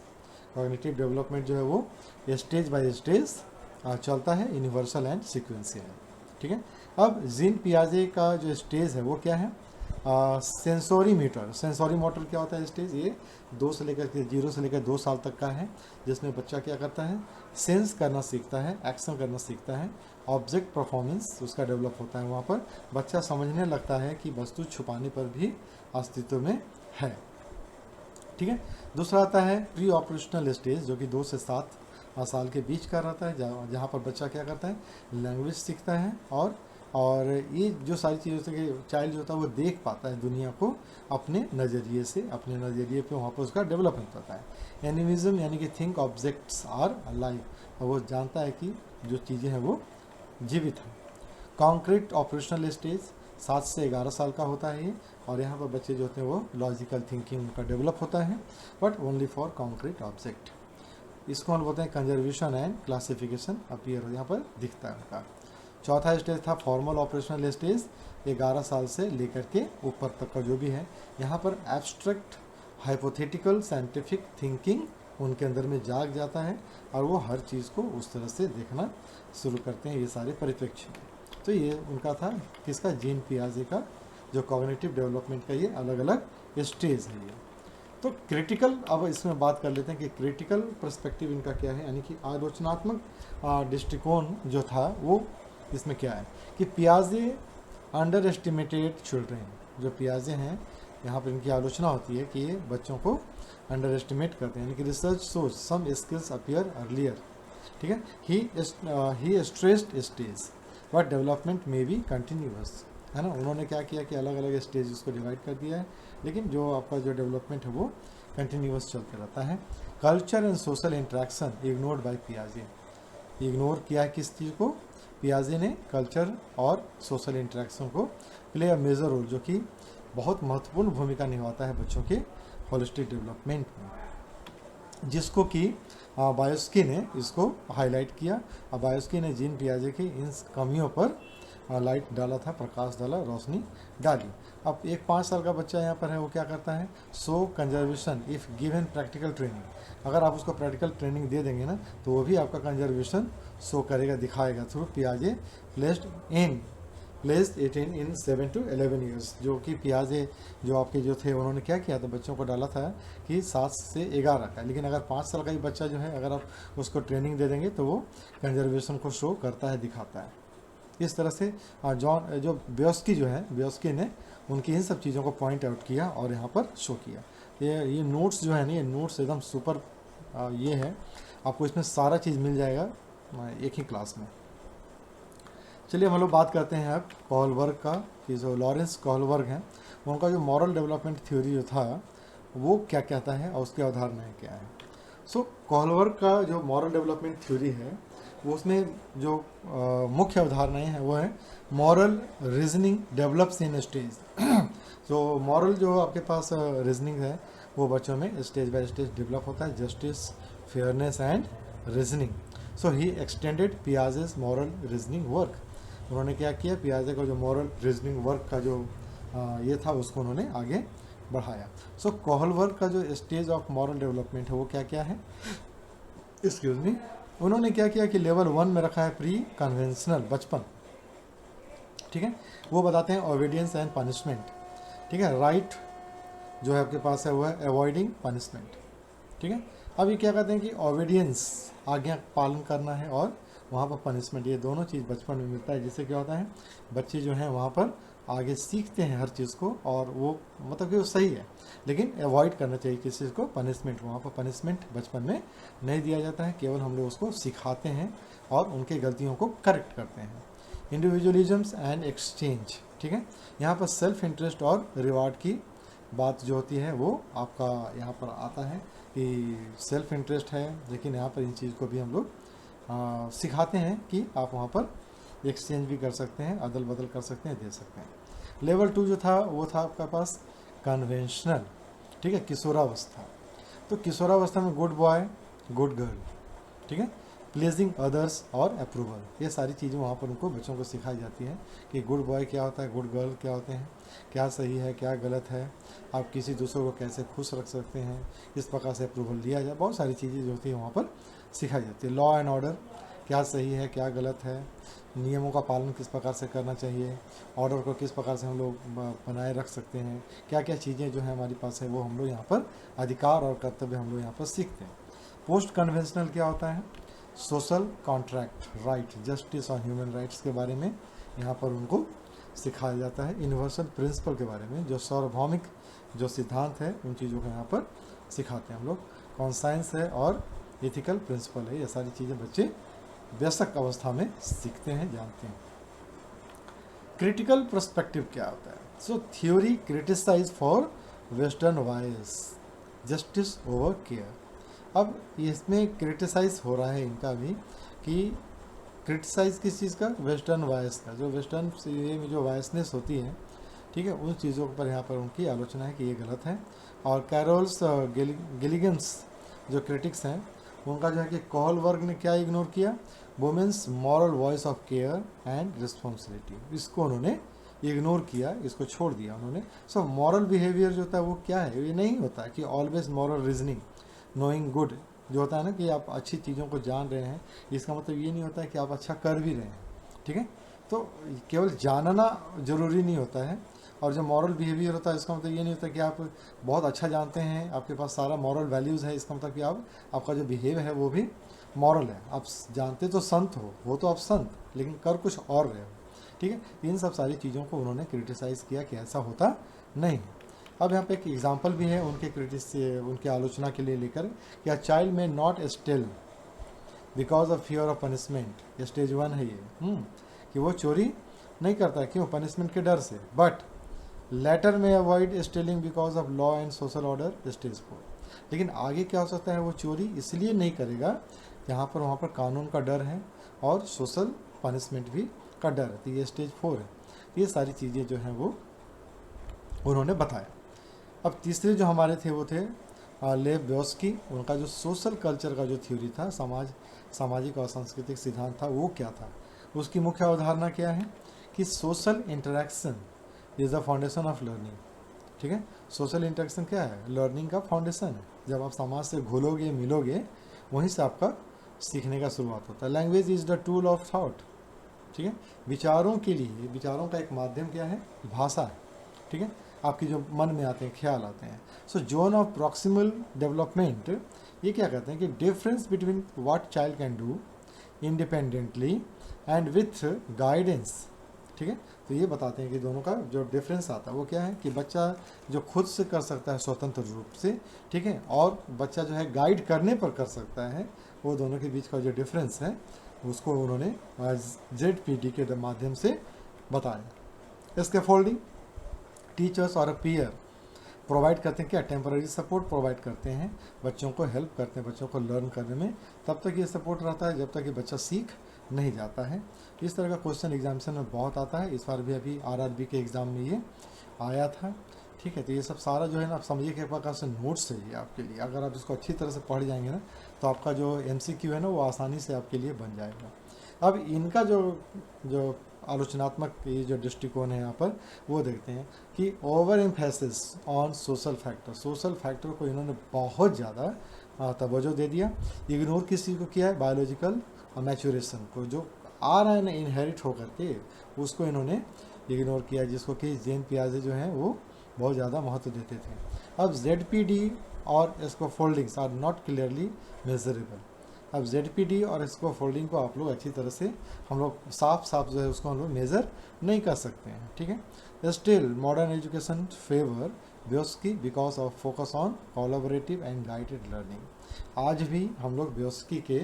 cognitive development जो है वो स्टेज बाय स्टेज चलता है, यूनिवर्सल एंड सीक्वेंशियल है। ठीक है, अब जीन पियाजे का जो स्टेज है वो क्या है, सेंसोरी मीटर। सेंसोरी मोटर क्या होता है स्टेज, ये 0 से लेकर 2 साल तक का है, जिसमें बच्चा क्या करता है, सेंस करना सीखता है, एक्शन करना सीखता है, ऑब्जेक्ट परफॉर्मेंस उसका डेवलप होता है। वहाँ पर बच्चा समझने लगता है कि वस्तु छुपाने पर भी अस्तित्व में है। ठीक है, दूसरा आता है प्री ऑपरेशनल स्टेज, जो कि 2 से 7 साल के बीच का रहता है, जहाँ पर बच्चा क्या करता है, लैंग्वेज सीखता है, और ये जो सारी चीज़ें होती है कि चाइल्ड जो होता है वो देख पाता है दुनिया को अपने नज़रिए से, अपने नज़रिए पे वहाँ पर उसका डेवलपमेंट होता है। एनिमिज्म यानी कि थिंक ऑब्जेक्ट्स आर अलाइव, और वो जानता है कि जो चीज़ें हैं वो जीवित हैं। कॉन्क्रीट ऑपरेशनल स्टेज 7 से 11 साल का होता है ये, और यहाँ पर बच्चे जो होते हैं वो लॉजिकल थिंकिंग उनका डेवलप होता है, but only for concrete object. इसको हम बोलते हैं कंजर्वेशन एंड क्लासिफिकेशन अपीयर यहाँ पर दिखता है उनका। चौथा स्टेज था फॉर्मल ऑपरेशनल स्टेज, 11 साल से लेकर के ऊपर तक का जो भी है। यहाँ पर एब्स्ट्रैक्ट हाइपोथेटिकल साइंटिफिक थिंकिंग उनके अंदर में जाग जाता है और वो हर चीज़ को उस तरह से देखना शुरू करते हैं, ये सारे परिप्रेक्ष्य। तो ये उनका था किसका, जीन पियाजे का, जो कॉग्निटिव डेवलपमेंट का ये अलग अलग स्टेज है ये। तो क्रिटिकल, अब इसमें बात कर लेते हैं कि क्रिटिकल पर्सपेक्टिव इनका क्या है, यानी कि आलोचनात्मक दृष्टिकोण जो था वो इसमें क्या है कि पियाजे अंडर एस्टिमेटेड चिल्ड्रेन। जो पियाजे हैं यहाँ पर इनकी आलोचना होती है कि ये बच्चों को अंडर एस्टिमेट करते हैं, यानी कि रिसर्च सोच सम स्किल्स अपीयर अर्लियर, ठीक है। ही स्ट्रेस्ड स्टेज बट डेवलपमेंट में बी कंटिन्यूअस, है ना। उन्होंने क्या किया कि अलग अलग स्टेज उसको डिवाइड कर दिया है, लेकिन जो आपका जो डेवलपमेंट है वो कंटिन्यूअस चलते रहता है। Culture and social interaction ignored by पियाजे। इग्नोर किया है किस चीज़ को, पियाजे ने कल्चर और सोशल इंट्रैक्शन को। प्ले अ मेजर रोल, जो कि बहुत महत्वपूर्ण भूमिका निभाता है बच्चों के होलिस्टिक डेवलपमेंट में, जिसको कि बायोस्की ने इसको हाईलाइट किया। और बायोस्की ने जीन पियाजे की इन कमियों पर लाइट डाला था, प्रकाश डाला, रोशनी डाली। अब एक 5 साल का बच्चा यहाँ पर है, वो क्या करता है, so conservation if given practical training. अगर आप उसको प्रैक्टिकल ट्रेनिंग दे देंगे ना तो वो भी आपका कंजर्वेशन शो करेगा, दिखाएगा थ्रू पियाजे प्लेस्ड 18 इन 7 to 11 ईयर्स। जो कि पियाजे जो आपके जो थे उन्होंने क्या किया था, बच्चों को डाला था कि 7 से 11 का। लेकिन अगर 5 साल का ही बच्चा जो है, अगर आप उसको ट्रेनिंग दे देंगे तो वो कंजर्वेशन को शो करता है, दिखाता है। इस तरह से जो ब्योस्की जो है, ब्योस्की ने उनकी इन सब चीज़ों को पॉइंट आउट किया और यहाँ पर शो किया। ये नोट्स जो है ना, ये नोट्स एकदम सुपर ये है, आपको इसमें सारा चीज़ मिल जाएगा एक ही क्लास में। चलिए हम लोग बात करते हैं अब कोहलबर्ग का, कि जो लॉरेंस कोहलबर्ग हैं, उनका जो मॉरल डेवलपमेंट थ्योरी जो था वो क्या कहता है और उसकी अवधारणाएं क्या है। सो कोहलबर्ग का जो मॉरल डेवलपमेंट थ्योरी है वो, उसमें जो मुख्य अवधारणाएं हैं वो है moral reasoning develops in stage. जो मॉरल जो आपके पास रीजनिंग है वो बच्चों में स्टेज बाय स्टेज डेवलप होता है, justice, fairness and reasoning. So he extended Piaget's moral reasoning work. उन्होंने क्या किया, पियाजे का जो मॉरल रीजनिंग वर्क का जो ये था उसको उन्होंने आगे बढ़ाया। सो कोहलबर्ग का जो स्टेज ऑफ मॉरल डेवलपमेंट है वो क्या क्या है, एक्सक्यूज मी, उन्होंने क्या किया कि लेवल 1 में रखा है प्री कन्वेंशनल, बचपन, ठीक है। वो बताते हैं ओबीडियंस एंड पनिशमेंट, ठीक है। राइट जो है आपके पास है वो है अवॉइडिंग पनिशमेंट, ठीक है। अब ये क्या कहते हैं कि ओबीडियंस, आज्ञा पालन करना है, और वहाँ पर पनिशमेंट, ये दोनों चीज़ बचपन में मिलता है, जिससे क्या होता है बच्चे जो हैं वहाँ पर आगे सीखते हैं हर चीज़ को, और वो मतलब कि वो सही है, लेकिन अवॉइड करना चाहिए किस चीज़ को, पनिशमेंट। वहाँ पर पनिशमेंट बचपन में नहीं दिया जाता है, केवल हम लोग उसको सिखाते हैं और उनके गलतियों को करेक्ट करते हैं। इंडिविजुअलिज्म्स एंड एक्सचेंज, ठीक है। यहाँ पर सेल्फ इंटरेस्ट और रिवार्ड की बात जो होती है वो आपका यहाँ पर आता है कि सेल्फ इंटरेस्ट है, लेकिन यहाँ पर इन चीज़ को भी हम लोग सिखाते हैं कि आप वहाँ पर एक्सचेंज भी कर सकते हैं, अदल बदल कर सकते हैं, दे सकते हैं। लेवल 2 जो था वो था आपका पास कन्वेंशनल, ठीक है, किशोरावस्था। तो किशोरावस्था में गुड बॉय, गुड गर्ल, ठीक है, प्लीजिंग अदर्स और अप्रूवल, ये सारी चीज़ें वहाँ पर उनको बच्चों को सिखाई जाती हैं कि गुड बॉय क्या होता है, गुड गर्ल क्या होते हैं, क्या सही है क्या गलत है, आप किसी दूसरे को कैसे खुश रख सकते हैं, किस प्रकार से अप्रूवल दिया जाए, बहुत सारी चीज़ें जो होती हैं वहाँ पर सिखाई जाती है। लॉ एंड ऑर्डर, क्या सही है क्या गलत है, नियमों का पालन किस प्रकार से करना चाहिए, ऑर्डर को किस प्रकार से हम लोग बनाए रख सकते हैं, क्या क्या चीज़ें जो है हमारे पास है वो हम लोग यहाँ पर अधिकार और कर्तव्य हम लोग यहाँ पर सीखते हैं। पोस्ट कन्वेंशनल क्या होता है, सोशल कॉन्ट्रैक्ट, राइट, जस्टिस और ह्यूमन राइट्स के बारे में यहाँ पर उनको सिखाया जाता है। यूनिवर्सल प्रिंसिपल के बारे में, जो सार्वभौमिक जो सिद्धांत है उन चीज़ों को यहाँ पर सिखाते हैं हम लोग। कॉन्साइंस है और एथिकल प्रिंसिपल है, ये सारी चीज़ें बच्चे वयस्क अवस्था में सीखते हैं, जानते हैं। क्रिटिकल पर्सपेक्टिव क्या होता है, so theory criticise for western wise, justice over care. अब इसमें क्रिटिसाइज हो रहा है इनका भी कि क्रिटिसाइज किस चीज़ का, वेस्टर्न वायस का, जो वेस्टर्न ये में जो वायसनेस होती है, ठीक है, उन चीज़ों पर यहाँ पर उनकी आलोचना है कि ये गलत है। और कैरोल्स गिलिगन्स जो क्रिटिक्स हैं, उनका जो है कि कोहलबर्ग ने क्या इग्नोर किया, women's moral voice of care and responsibility, इसको उन्होंने इग्नोर किया, इसको छोड़ दिया उन्होंने। सो मॉरल बिहेवियर जो होता है वो क्या है, ये नहीं होता है कि always moral reasoning, knowing good जो होता है ना, कि आप अच्छी चीज़ों को जान रहे हैं, इसका मतलब ये नहीं होता है कि आप अच्छा कर भी रहे हैं, ठीक है। तो केवल जानना जरूरी नहीं होता है। और जो मॉरल बिहेवियर होता है इसका मतलब ये नहीं होता कि आप बहुत अच्छा जानते हैं, आपके पास सारा मॉरल वैल्यूज़ है, इसका मतलब कि आपका जो बिहेव है वो भी मॉरल है। आप जानते तो संत हो तो आप संत, लेकिन कर कुछ और रहे हो, ठीक है। इन सब सारी चीज़ों को उन्होंने क्रिटिसाइज़ किया कि ऐसा होता नहीं। अब यहाँ पे एक एग्जांपल भी है उनके आलोचना के लिए लेकर, कि अ चाइल्ड में not still because of fear of punishment, stage 1 है ये, कि वो चोरी नहीं करता है, क्यों, पनिशमेंट के डर से, बट लेटर में avoid stealing because of law and social order, stage 4। लेकिन आगे क्या हो सकता है, वो चोरी इसलिए नहीं करेगा यहाँ पर वहाँ पर कानून का डर है और सोशल पनिशमेंट भी का डर है, तो ये स्टेज 4 है। ये सारी चीज़ें जो हैं वो उन्होंने बताया। अब तीसरे जो हमारे थे वो थे लेव ब्योस्की, उनका जो सोशल कल्चर का जो थ्योरी था, सामाजिक और सांस्कृतिक सिद्धांत था, वो क्या था, उसकी मुख्य अवधारणा क्या है, कि social interaction is the foundation of learning, ठीक है। सोशल इंटरेक्शन क्या है, लर्निंग का फाउंडेशन है। जब आप समाज से घुलोगे मिलोगे, वहीं से आपका सीखने का शुरुआत होता है। Language is the tool of thought, ठीक है। विचारों के लिए, विचारों का एक माध्यम क्या है, भाषा है, ठीक है। आपके जो मन में आते हैं, ख्याल आते हैं। सो जोन ऑफ प्रॉक्सिमल डेवलपमेंट, ये क्या कहते हैं कि difference between what child can do independently and with guidance, ठीक है। तो ये बताते हैं कि दोनों का जो डिफरेंस आता है वो क्या है, कि बच्चा जो खुद से कर सकता है स्वतंत्र रूप से, ठीक है, और बच्चा जो है गाइड करने पर कर सकता है, वो दोनों के बीच का जो डिफरेंस है उसको उन्होंने ZPD के माध्यम से बताया। स्कैफोल्डिंग, टीचर्स और पीयर प्रोवाइड करते हैं, क्या, टेम्पररी सपोर्ट प्रोवाइड करते हैं, बच्चों को हेल्प करते हैं, बच्चों को लर्न करने में। तब तक ये सपोर्ट रहता है जब तक कि बच्चा सीख नहीं जाता है। इस तरह का क्वेश्चन एग्जामिनेशन में बहुत आता है। इस बार भी अभी RRB के एग्ज़ाम में ये आया था, ठीक है। तो ये सब सारा जो है ना, आप समझिए कि एक प्रकार से नोट्स है ये आपके लिए। अगर आप इसको अच्छी तरह से पढ़ जाएंगे ना, तो आपका जो MCQ है ना, वो आसानी से आपके लिए बन जाएगा। अब इनका जो आलोचनात्मक ये जो दृष्टिकोण है यहाँ पर, वो देखते हैं कि over emphasis on social factor को इन्होंने बहुत ज़्यादा तवज्जो दे दिया। इग्नोर किस चीज़ को किया है, बायोलॉजिकल मैच्योरेशन को, जो आ रहा है ना इनहेरिट होकर के, उसको इन्होंने इग्नोर किया, जिसको कि जेन पियाजे जो हैं वो बहुत ज़्यादा महत्व देते थे। अब ZPD और scaffoldings are not clearly measurable. अब ZPD और स्कैफोल्डिंग को आप लोग अच्छी तरह से, हम लोग साफ जो है उसको हम लोग मेज़र नहीं कर सकते हैं, ठीक है। Still modern education favour Vygotsky because of focus on collaborative and guided learning. आज भी हम लोग ब्योस्की के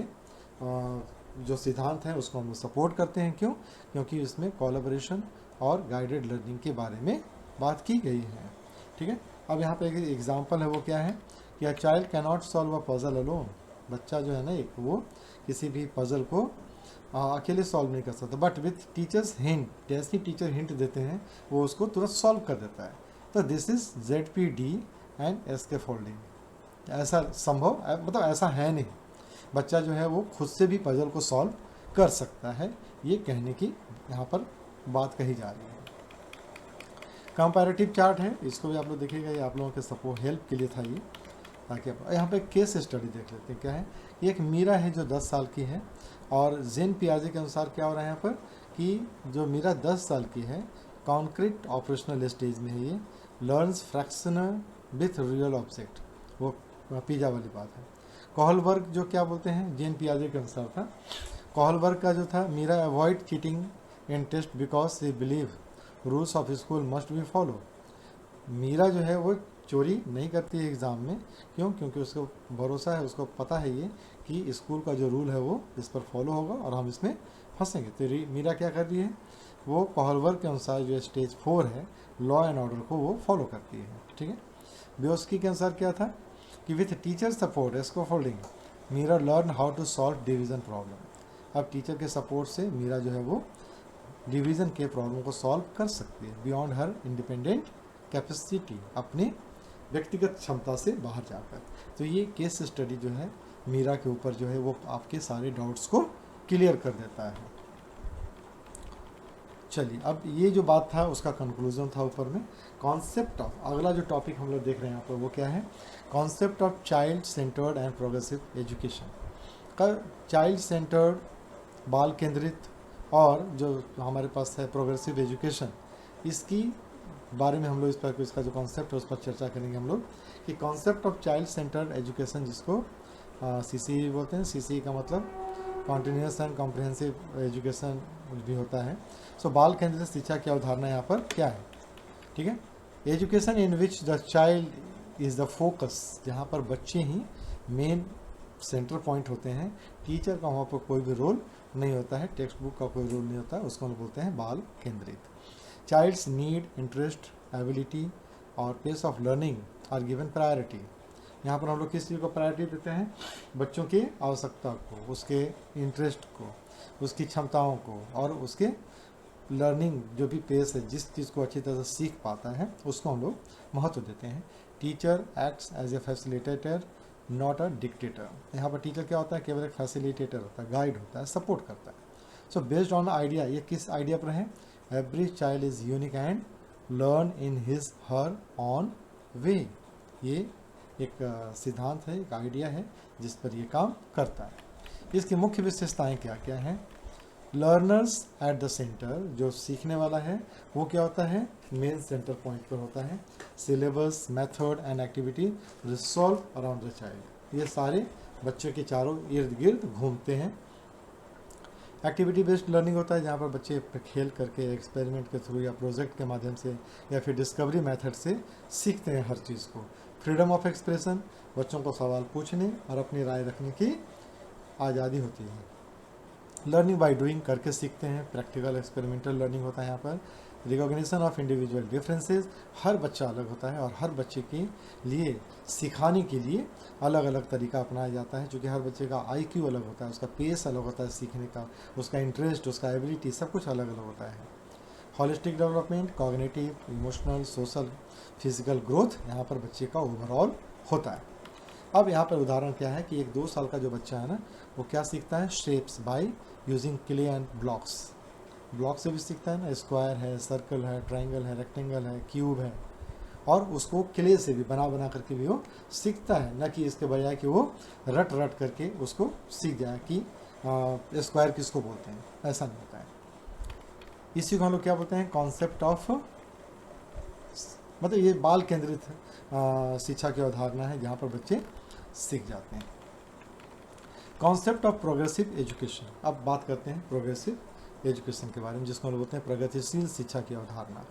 जो सिद्धांत हैं उसको हम लोग सपोर्ट करते हैं। क्यों, क्योंकि इसमें कोलैबोरेशन और गाइडेड लर्निंग के बारे में बात की गई है, ठीक है। अब यहाँ पे एक एग्जांपल है, वो क्या है, कि a child can not solve a puzzle alone. बच्चा जो है ना, एक वो किसी भी पजल को अकेले सॉल्व नहीं कर सकता, बट विथ टीचर्स हिंट, जैसे टीचर हिंट देते हैं वो उसको तुरंत सॉल्व कर देता है। तो this is ZPD and scaffolding. ऐसा संभव, मतलब ऐसा है नहीं, बच्चा जो है वो खुद से भी पजल को सॉल्व कर सकता है, ये कहने की यहाँ पर बात कही जा रही है। कंपैरेटिव चार्ट है, इसको भी आप लोग देखिएगा, ये आप लोगों के सपोर्ट हेल्प के लिए था ये, ताकि आप यहाँ पे केस स्टडी देख लेते हैं। क्या है, एक मीरा है जो 10 साल की है, और जेन पियाजे के अनुसार क्या हो रहा है यहाँ पर, कि जो मीरा 10 साल की है, कॉन्क्रीट ऑपरेशनल स्टेज में है, ये learns fractional with real object, वो पिज़्ज़ा वाली बात है। कोहलबर्ग जो क्या बोलते हैं, जेन पियाजे के अनुसार था, कोहलबर्ग का जो था, Meera avoid cheating in test because she believe rules of school must be follow. Meera जो है वो चोरी नहीं करती है एग्ज़ाम में, क्यों, क्योंकि उसको भरोसा है, उसको पता है ये कि स्कूल का जो रूल है वो इस पर फॉलो होगा और हम इसमें फंसेंगे। तो मीरा क्या कर रही है, वो कोहलबर्ग के अनुसार जो स्टेज 4 है, लॉ एंड ऑर्डर को वो फॉलो करती है, ठीक है। ब्योस्की के अनुसार क्या था, कि with teacher support scaffolding Meera learn how to solve division problem. अब टीचर के सपोर्ट से मीरा जो है वो डिवीज़न के प्रॉब्लम को सॉल्व कर सकती है बियॉन्ड हर इंडिपेंडेंट कैपेसिटी, अपनी व्यक्तिगत क्षमता से बाहर जाकर। तो ये केस स्टडी जो है मीरा के ऊपर जो है वो आपके सारे डाउट्स को क्लियर कर देता है। चलिए, अब ये जो बात था उसका कंक्लूजन था ऊपर में। कॉन्सेप्ट ऑफ, अगला जो टॉपिक हम लोग देख रहे हैं यहाँ पर वो क्या है, concept of child centred and progressive education का। चाइल्ड सेंटर्ड, बाल केंद्रित, और जो हमारे पास है प्रोग्रेसिव एजुकेशन, इसकी बारे में हम लोग इस पर इसका जो कॉन्सेप्ट है उस पर चर्चा करेंगे हम लोग कि concept of child centred education, जिसको CCE बोलते हैं। CCE का मतलब कॉन्टिन्यूस एंड कॉम्प्रिहेंसिव एजुकेशन भी होता है। सो बाल केंद्रित शिक्षा की अवधारणा यहाँ पर क्या है, ठीक है। Education in which the child is the focus, जहाँ पर बच्चे ही मेन सेंटर पॉइंट होते हैं, टीचर का वहाँ पर कोई भी रोल नहीं होता है, टेक्स्ट बुक का कोई रोल नहीं होता है, उसको हम बोलते हैं बाल केंद्रित। चाइल्ड्स नीड, इंटरेस्ट, एबिलिटी और pace of learning are given priority. यहाँ पर हम लोग किस चीज़ को प्रायोरिटी देते हैं, बच्चों की आवश्यकता को, उसके इंटरेस्ट को, उसकी क्षमताओं को, और उसके लर्निंग जो भी पेस है, जिस चीज़ को अच्छी तरह से सीख पाता है उसको हम लोग महत्व देते हैं। Teacher acts as a facilitator not a dictator. यहाँ पर टीचर क्या होता है, केवल एक फैसिलिटेटर होता है, गाइड होता है, सपोर्ट करता है। सो बेस्ड ऑन आइडिया, ये किस आइडिया पर है, every child is unique and learn in his her own way. ये एक सिद्धांत है, एक आइडिया है जिस पर ये काम करता है। इसकी मुख्य विशेषताएं क्या क्या हैं, लर्नर्स एट द सेंटर, जो सीखने वाला है वो क्या होता है, मेन सेंटर पॉइंट पर होता है। Syllabus, method and activity resolve around the child, ये सारे बच्चों के चारों इर्द गिर्द घूमते हैं। एक्टिविटी बेस्ड लर्निंग होता है, जहाँ पर बच्चे खेल करके, एक्सपेरिमेंट के थ्रू या प्रोजेक्ट के माध्यम से या फिर डिस्कवरी मेथड से सीखते हैं हर चीज़ को। फ्रीडम ऑफ एक्सप्रेशन, बच्चों को सवाल पूछने और अपनी राय रखने की आज़ादी होती है। लर्निंग बाय डूइंग, करके सीखते हैं, प्रैक्टिकल एक्सपेरिमेंटल लर्निंग होता है यहाँ पर। रिकॉग्निशन ऑफ इंडिविजुअल डिफरेंसेस, हर बच्चा अलग होता है और हर बच्चे के लिए सिखाने के लिए अलग अलग तरीका अपनाया जाता है, क्योंकि हर बच्चे का IQ अलग होता है, उसका पेस अलग होता है सीखने का, उसका इंटरेस्ट, उसका एबिलिटी, सब कुछ अलग अलग होता है। Holistic development, cognitive, emotional, social, physical growth यहाँ पर बच्चे का ओवरऑल होता है। अब यहाँ पर उदाहरण क्या है कि एक 2 साल का जो बच्चा है ना, वो क्या सीखता है, shapes by using clay and blocks. Block से भी सीखता है ना, स्क्वायर है, सर्कल है, ट्राइंगल है, रेक्टेंगल है, क्यूब है, और उसको क्ले से भी बना करके भी वो सीखता है, न कि इसके बजाय कि वो रट करके उसको सीख जाए कि स्क्वायर किसको बोलते हैं, ऐसा नहीं होता है। इसी को हम लोग क्या बोलते हैं, कॉन्सेप्ट ऑफ, मतलब ये बाल केंद्रित शिक्षा की अवधारणा है, जहाँ पर बच्चे सीख जाते हैं। कॉन्सेप्ट ऑफ प्रोग्रेसिव एजुकेशन, अब बात करते हैं प्रोग्रेसिव एजुकेशन के बारे में, जिसको हम बोलते हैं प्रगतिशील शिक्षा की अवधारणा।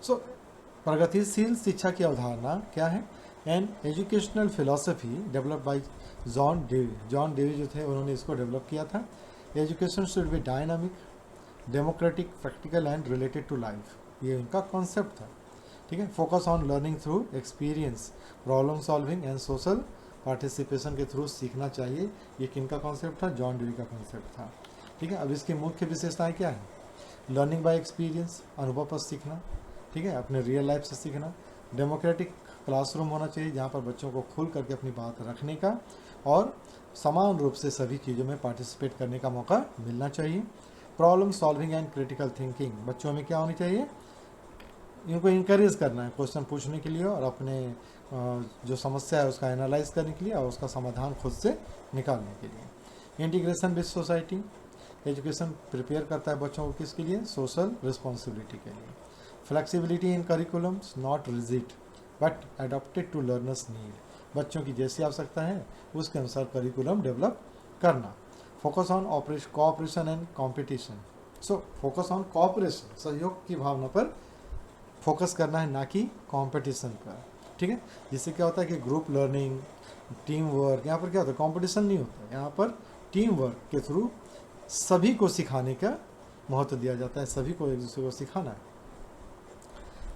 सो प्रगतिशील शिक्षा की अवधारणा क्या है, an educational philosophy develop by John Dewey. John Dewey जो थे उन्होंने इसको डेवलप किया था। Education should be dynamic, democratic, practical and related to life, ये उनका कॉन्सेप्ट था, ठीक है। Focus on learning through experience, problem solving and social participation के थ्रू सीखना चाहिए, ये किनका कॉन्सेप्ट था, जॉन डेवी का कॉन्सेप्ट था, ठीक है। अब इसकी मुख्य विशेषताएं क्या है, लर्निंग बाय एक्सपीरियंस, अनुभव पर सीखना, ठीक है, अपने रियल लाइफ से सीखना। डेमोक्रेटिक क्लासरूम होना चाहिए, जहाँ पर बच्चों को खुल करके अपनी बात रखने का और समान रूप से सभी चीज़ों में पार्टिसिपेट करने का मौका मिलना चाहिए। Problem solving and critical thinking, बच्चों में क्या होनी चाहिए, इनको इंकरेज करना है क्वेश्चन पूछने के लिए और अपने जो समस्या है उसका एनालाइज करने के लिए और उसका समाधान खुद से निकालने के लिए। Integration with society, education prepare करता है बच्चों को किसके लिए, सोशल रिस्पॉन्सिबिलिटी के लिए। Flexibility in curriculums, not rigid but adopted to learners need, बच्चों की जैसी आवश्यकता है उसके अनुसार करिकुलम डेवलप करना। Focus on cooperation and competition, so focus on cooperation, सहयोग की भावना पर फोकस करना है, ना कि कंपटीशन पर, ठीक है। जिससे क्या होता है कि ग्रुप लर्निंग, टीम वर्क, यहाँ पर क्या होता है, कंपटीशन नहीं होता, यहाँ पर टीम वर्क के थ्रू सभी को सिखाने का महत्व दिया जाता है, सभी को एक दूसरे को सिखाना है।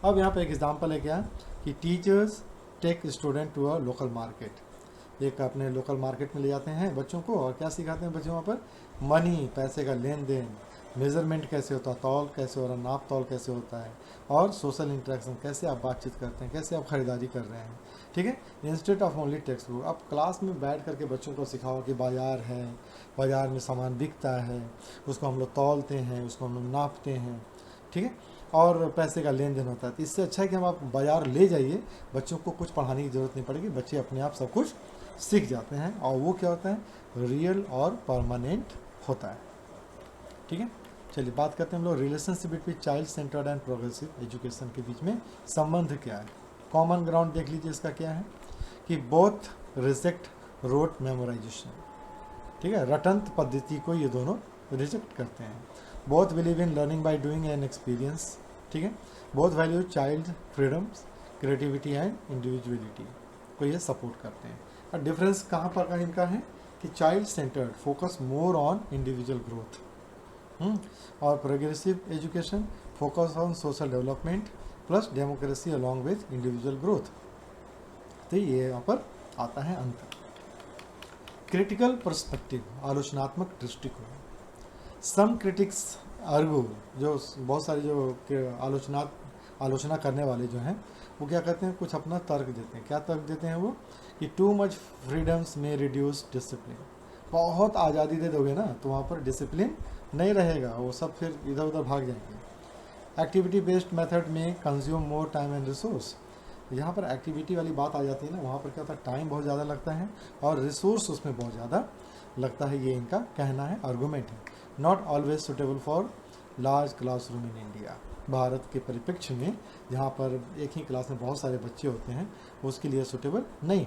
अब यहाँ पर एक एग्जाम्पल है क्या कि teachers take student to a local market, एक अपने लोकल मार्केट में ले जाते हैं बच्चों को, और क्या सिखाते हैं बच्चों वहाँ पर? मनी, पैसे का लेन देन, मेजरमेंट कैसे होता है, तौल कैसे हो रहा है, नाप तौल कैसे होता है, और सोशल इंटरेक्शन, कैसे आप बातचीत करते हैं, कैसे आप खरीदारी कर रहे हैं। ठीक है, instead of only text book. अब क्लास में बैठ करके बच्चों को सिखाओ कि बाज़ार है, बाज़ार में सामान बिकता है, उसको हम लोग तौलते हैं, उसको हम लोग नापते हैं, ठीक है, और पैसे का लेन देन होता है। तो इससे अच्छा है कि हम आप बाज़ार ले जाइए, बच्चों को कुछ पढ़ाने की ज़रूरत नहीं पड़ेगी, बच्चे अपने आप सब कुछ सीख जाते हैं, और वो क्या होता है? रियल और परमानेंट होता है। ठीक है, चलिए बात करते हैं हम लोग relationship between child centred and progressive education के बीच में संबंध क्या है। कॉमन ग्राउंड देख लीजिए इसका क्या है कि बोथ रिजेक्ट रोट मेमोराइजेशन। ठीक है, रटंत पद्धति को ये दोनों रिजेक्ट करते हैं। Both believe in learning by doing and experience. ठीक है, both value child freedoms, creativity and individuality को ये सपोर्ट करते हैं। और डिफरेंस कहाँ पर का इनका है कि child centred focus more on individual growth, और progressive education focus on social development plus democracy along with individual growth. तो ये यहाँ पर आता है अंतर। क्रिटिकल पर्सपेक्टिव, आलोचनात्मक दृष्टिकोण। सम क्रिटिक्स आर्गू, जो बहुत सारे जो आलोचना करने वाले जो हैं वो क्या कहते हैं, कुछ अपना तर्क देते हैं। क्या तर्क देते हैं वो? कि टू मच फ्रीडम्स में रिड्यूस डिसिप्लिन। बहुत आज़ादी दे दोगे ना तो वहाँ पर डिसिप्लिन नहीं रहेगा, वो सब फिर इधर उधर भाग जाएंगे। एक्टिविटी बेस्ड मेथड में consume more time and resource. यहाँ पर एक्टिविटी वाली बात आ जाती है ना, वहाँ पर क्या होता है, टाइम बहुत ज़्यादा लगता है और रिसोर्स उसमें बहुत ज़्यादा लगता है, ये इनका कहना है, आर्गूमेंट है। Not always suitable for large classroom in India. Bharat के परिप्रेक्ष्य में जहाँ पर एक ही क्लास में बहुत सारे बच्चे होते हैं उसके लिए सुटेबल नहीं।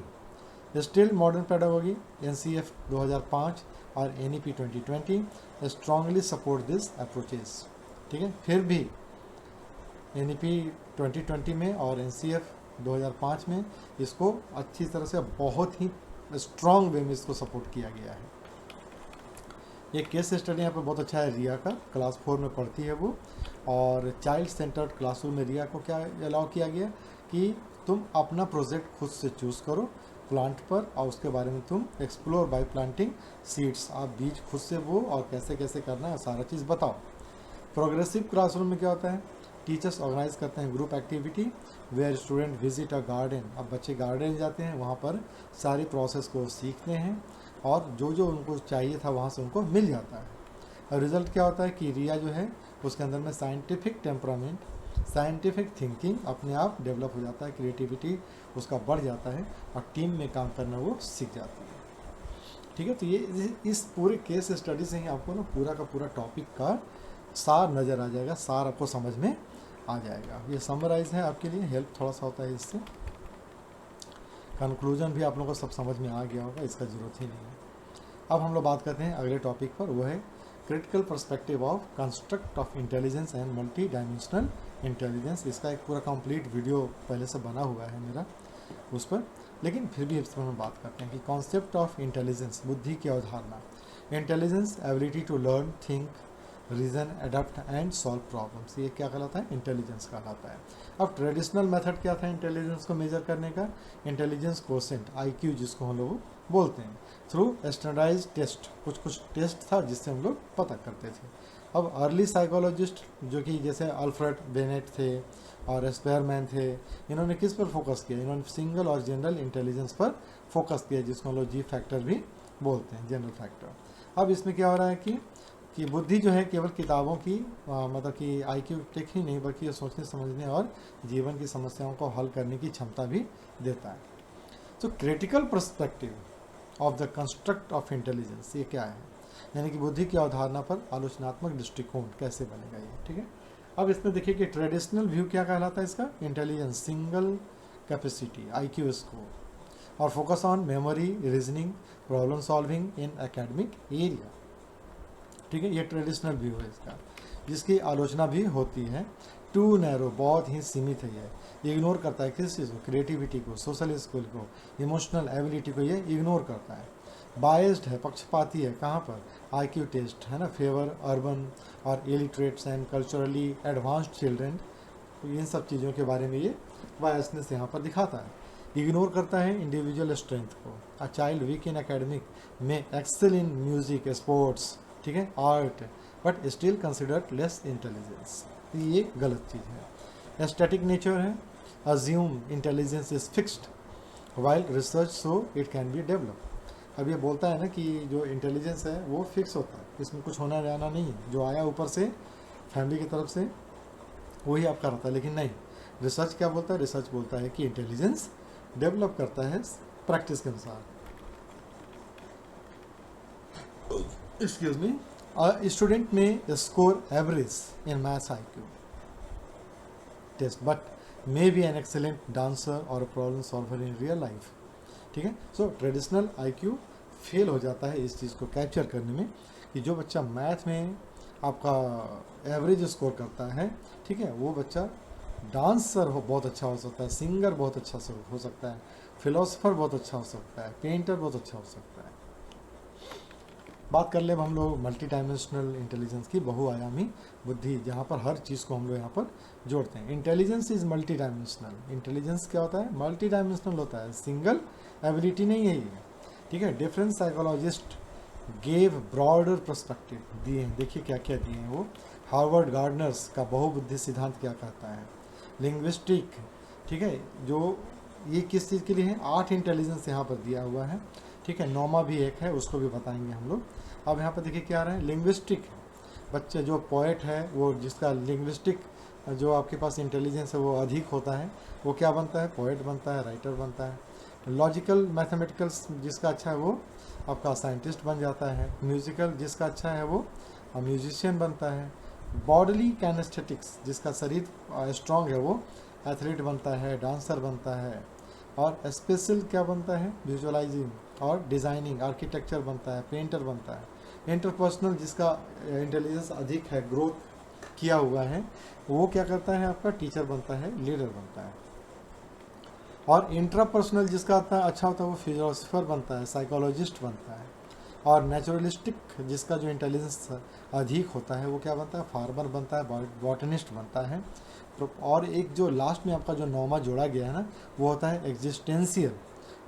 स्टिल मॉडर्न पेडागोगी, NCF 2005 और NEP 2020 strongly support this approaches. ठीक है, फिर भी NEP 2020 में और NCF 2005 में इसको अच्छी तरह से बहुत ही स्ट्रांग वे में इसको सपोर्ट किया गया है। एक केस स्टडी यहाँ पर बहुत अच्छा है, रिया का, क्लास 4 में पढ़ती है वो, और चाइल्ड सेंटर्ड क्लासरूम में रिया को क्या अलाउ किया गया कि तुम अपना प्रोजेक्ट खुद से चूज़ करो प्लांट पर, और उसके बारे में तुम एक्सप्लोर बाय प्लांटिंग सीड्स, आप बीज खुद से बो और कैसे कैसे करना है सारा चीज़ बताओ। प्रोग्रेसिव क्लासरूम में क्या होता है, टीचर्स ऑर्गेनाइज करते हैं group activity where student visit a garden. अब बच्चे गार्डन जाते हैं, वहाँ पर सारी प्रोसेस को सीखते हैं और जो जो उनको चाहिए था वहाँ से उनको मिल जाता है। और रिज़ल्ट क्या होता है कि रिया जो है उसके अंदर में साइंटिफिक टेम्परामेंट, साइंटिफिक थिंकिंग अपने आप डेवलप हो जाता है, क्रिएटिविटी उसका बढ़ जाता है और टीम में काम करना वो सीख जाती है। ठीक है, तो ये इस पूरे केस स्टडी से ही आपको ना पूरा का पूरा टॉपिक का सार नज़र आ जाएगा, सार आपको समझ में आ जाएगा। ये समराइज है आपके लिए, हेल्प थोड़ा सा होता है इससे। कंक्लूजन भी आप लोगों को सब समझ में आ गया होगा, इसका ज़रूरत ही नहीं है। अब हम लोग बात करते हैं अगले टॉपिक पर, वो है critical perspective of construct of intelligence and multi dimensional intelligence. इसका एक पूरा कंप्लीट वीडियो पहले से बना हुआ है मेरा उस पर, लेकिन फिर भी इस पर हम बात करते हैं कि कॉन्सेप्ट ऑफ इंटेलिजेंस, बुद्धि की अवधारणा। Intelligence ability to learn, think, reason, adapt and solve problems, ये क्या कहलाता है, इंटेलिजेंस कहलाता है। अब ट्रेडिशनल मेथड क्या था इंटेलिजेंस को मेजर करने का, इंटेलिजेंस कोसेंट, IQ जिसको हम लोग बोलते हैं, थ्रू स्टैंडर्डाइज टेस्ट, कुछ टेस्ट था जिससे हम लोग पता करते थे। अब अर्ली साइकोलॉजिस्ट जो कि जैसे अल्फ्रेड बेनेट थे और स्पेयरमैन थे, इन्होंने किस पर फोकस किया, इन्होंने सिंगल और जनरल इंटेलिजेंस पर फोकस किया, जिसको हम लोग G फैक्टर भी बोलते हैं, जनरल फैक्टर। अब इसमें क्या हो रहा है कि बुद्धि जो है केवल किताबों की मतलब कि IQ टेक ही नहीं, बल्कि ये सोचने समझने और जीवन की समस्याओं को हल करने की क्षमता भी देता है। तो critical perspective of the construct of intelligence, ये क्या है, यानी कि बुद्धि की अवधारणा पर आलोचनात्मक दृष्टिकोण कैसे बनेगा ये। ठीक है, अब इसमें देखिए कि ट्रेडिशनल व्यू क्या कहलाता है इसका, intelligence single capacity IQ score, और focus on memory, reasoning, problem solving in academic area. ठीक है, ये ट्रेडिशनल व्यू है इसका, जिसकी आलोचना भी होती है। टू नैरो, बहुत ही सीमित है ये, इग्नोर करता है किस चीज़ को, क्रिएटिविटी को, सोशल स्किल को, इमोशनल एबिलिटी को ये इग्नोर करता है। बायस्ड है, पक्षपाती है, कहाँ पर, IQ टेस्ट है ना, फेवर अर्बन और illiterates and culturally advanced children, इन सब चीज़ों के बारे में ये बायसनेस यहाँ पर दिखाता है। इग्नोर करता है इंडिविजुअल स्ट्रेंथ को। A child weak in academic may excel in music, sports, ठीक है, art, but still considered less intelligence. ये गलत चीज़ है। स्टैटिक नेचर है। Assume intelligence is fixed while research so it can be develop. अब ये बोलता है ना कि जो इंटेलिजेंस है वो फिक्स होता है, इसमें कुछ होना जाना नहीं है, जो आया ऊपर से फैमिली की तरफ से वही आपका रहता है। लेकिन नहीं, रिसर्च क्या बोलता है? रिसर्च बोलता है कि इंटेलिजेंस डेवलप करता है प्रैक्टिस के अनुसार। Excuse me. Student may score average in maths IQ test but may be an excellent dancer और problem solver in real life. ठीक है, सो ट्रेडिशनल IQ फेल हो जाता है इस चीज़ को कैप्चर करने में कि जो बच्चा मैथ में आपका एवरेज स्कोर करता है, ठीक है, वो बच्चा डांसर बहुत अच्छा हो सकता है, सिंगर बहुत अच्छा हो सकता है, फिलोसोफर बहुत अच्छा हो सकता है, पेंटर बहुत अच्छा हो सकता है। बात कर ले हम लोग मल्टी डायमेंशनल इंटेलिजेंस की, बहुआयामी बुद्धि, जहाँ पर हर चीज़ को हम लोग यहाँ पर जोड़ते हैं। Intelligence is multi dimensional. Intelligence क्या होता है? मल्टी डायमेंशनल होता है, सिंगल एबिलिटी नहीं है ये। ठीक है, different psychologist gave broader perspective दिए हैं। देखिए क्या क्या दिए हैं वो। हार्वर्ड गार्डनर्स का बहुबुद्धि सिद्धांत क्या कहता है? लिंग्विस्टिक, ठीक है, जो ये किस चीज़ के लिए है? 8 इंटेलिजेंस यहाँ पर दिया हुआ है। ठीक है, नौमा भी एक है, उसको भी बताएंगे हम लोग। अब यहाँ पर देखिए क्या आ रहा है, लिंग्विस्टिक। बच्चे जो पोएट है वो जिसका लिंग्विस्टिक जो आपके पास इंटेलिजेंस है वो अधिक होता है, वो क्या बनता है? पोएट बनता है, राइटर बनता है। लॉजिकल मैथमेटिकल्स जिसका अच्छा है वो आपका साइंटिस्ट बन जाता है। म्यूजिकल जिसका अच्छा है वो म्यूजिशियन बनता है। बॉडली कैनेस्थेटिक्स जिसका शरीर स्ट्रांग है वो एथलीट बनता है, डांसर बनता है। और स्पेशल क्या बनता है? विजुअलाइजिंग और डिज़ाइनिंग, आर्किटेक्चर बनता है, पेंटर बनता है। इंटरपर्सनल जिसका इंटेलिजेंस अधिक है, ग्रोथ किया हुआ है, वो क्या करता है? आपका टीचर बनता है, लीडर बनता है। और इंट्रापर्सनल जिसका अच्छा होता है वो फिलोसोफर बनता है, साइकोलॉजिस्ट बनता है। और नेचुरलिस्टिक जिसका जो इंटेलिजेंस अधिक होता है वो क्या बनता है? फार्मर बनता है, बॉटनिस्ट बनता है। तो और एक जो लास्ट में आपका जो नौमा जोड़ा गया है ना, वो होता है एग्जिस्टेंशियल।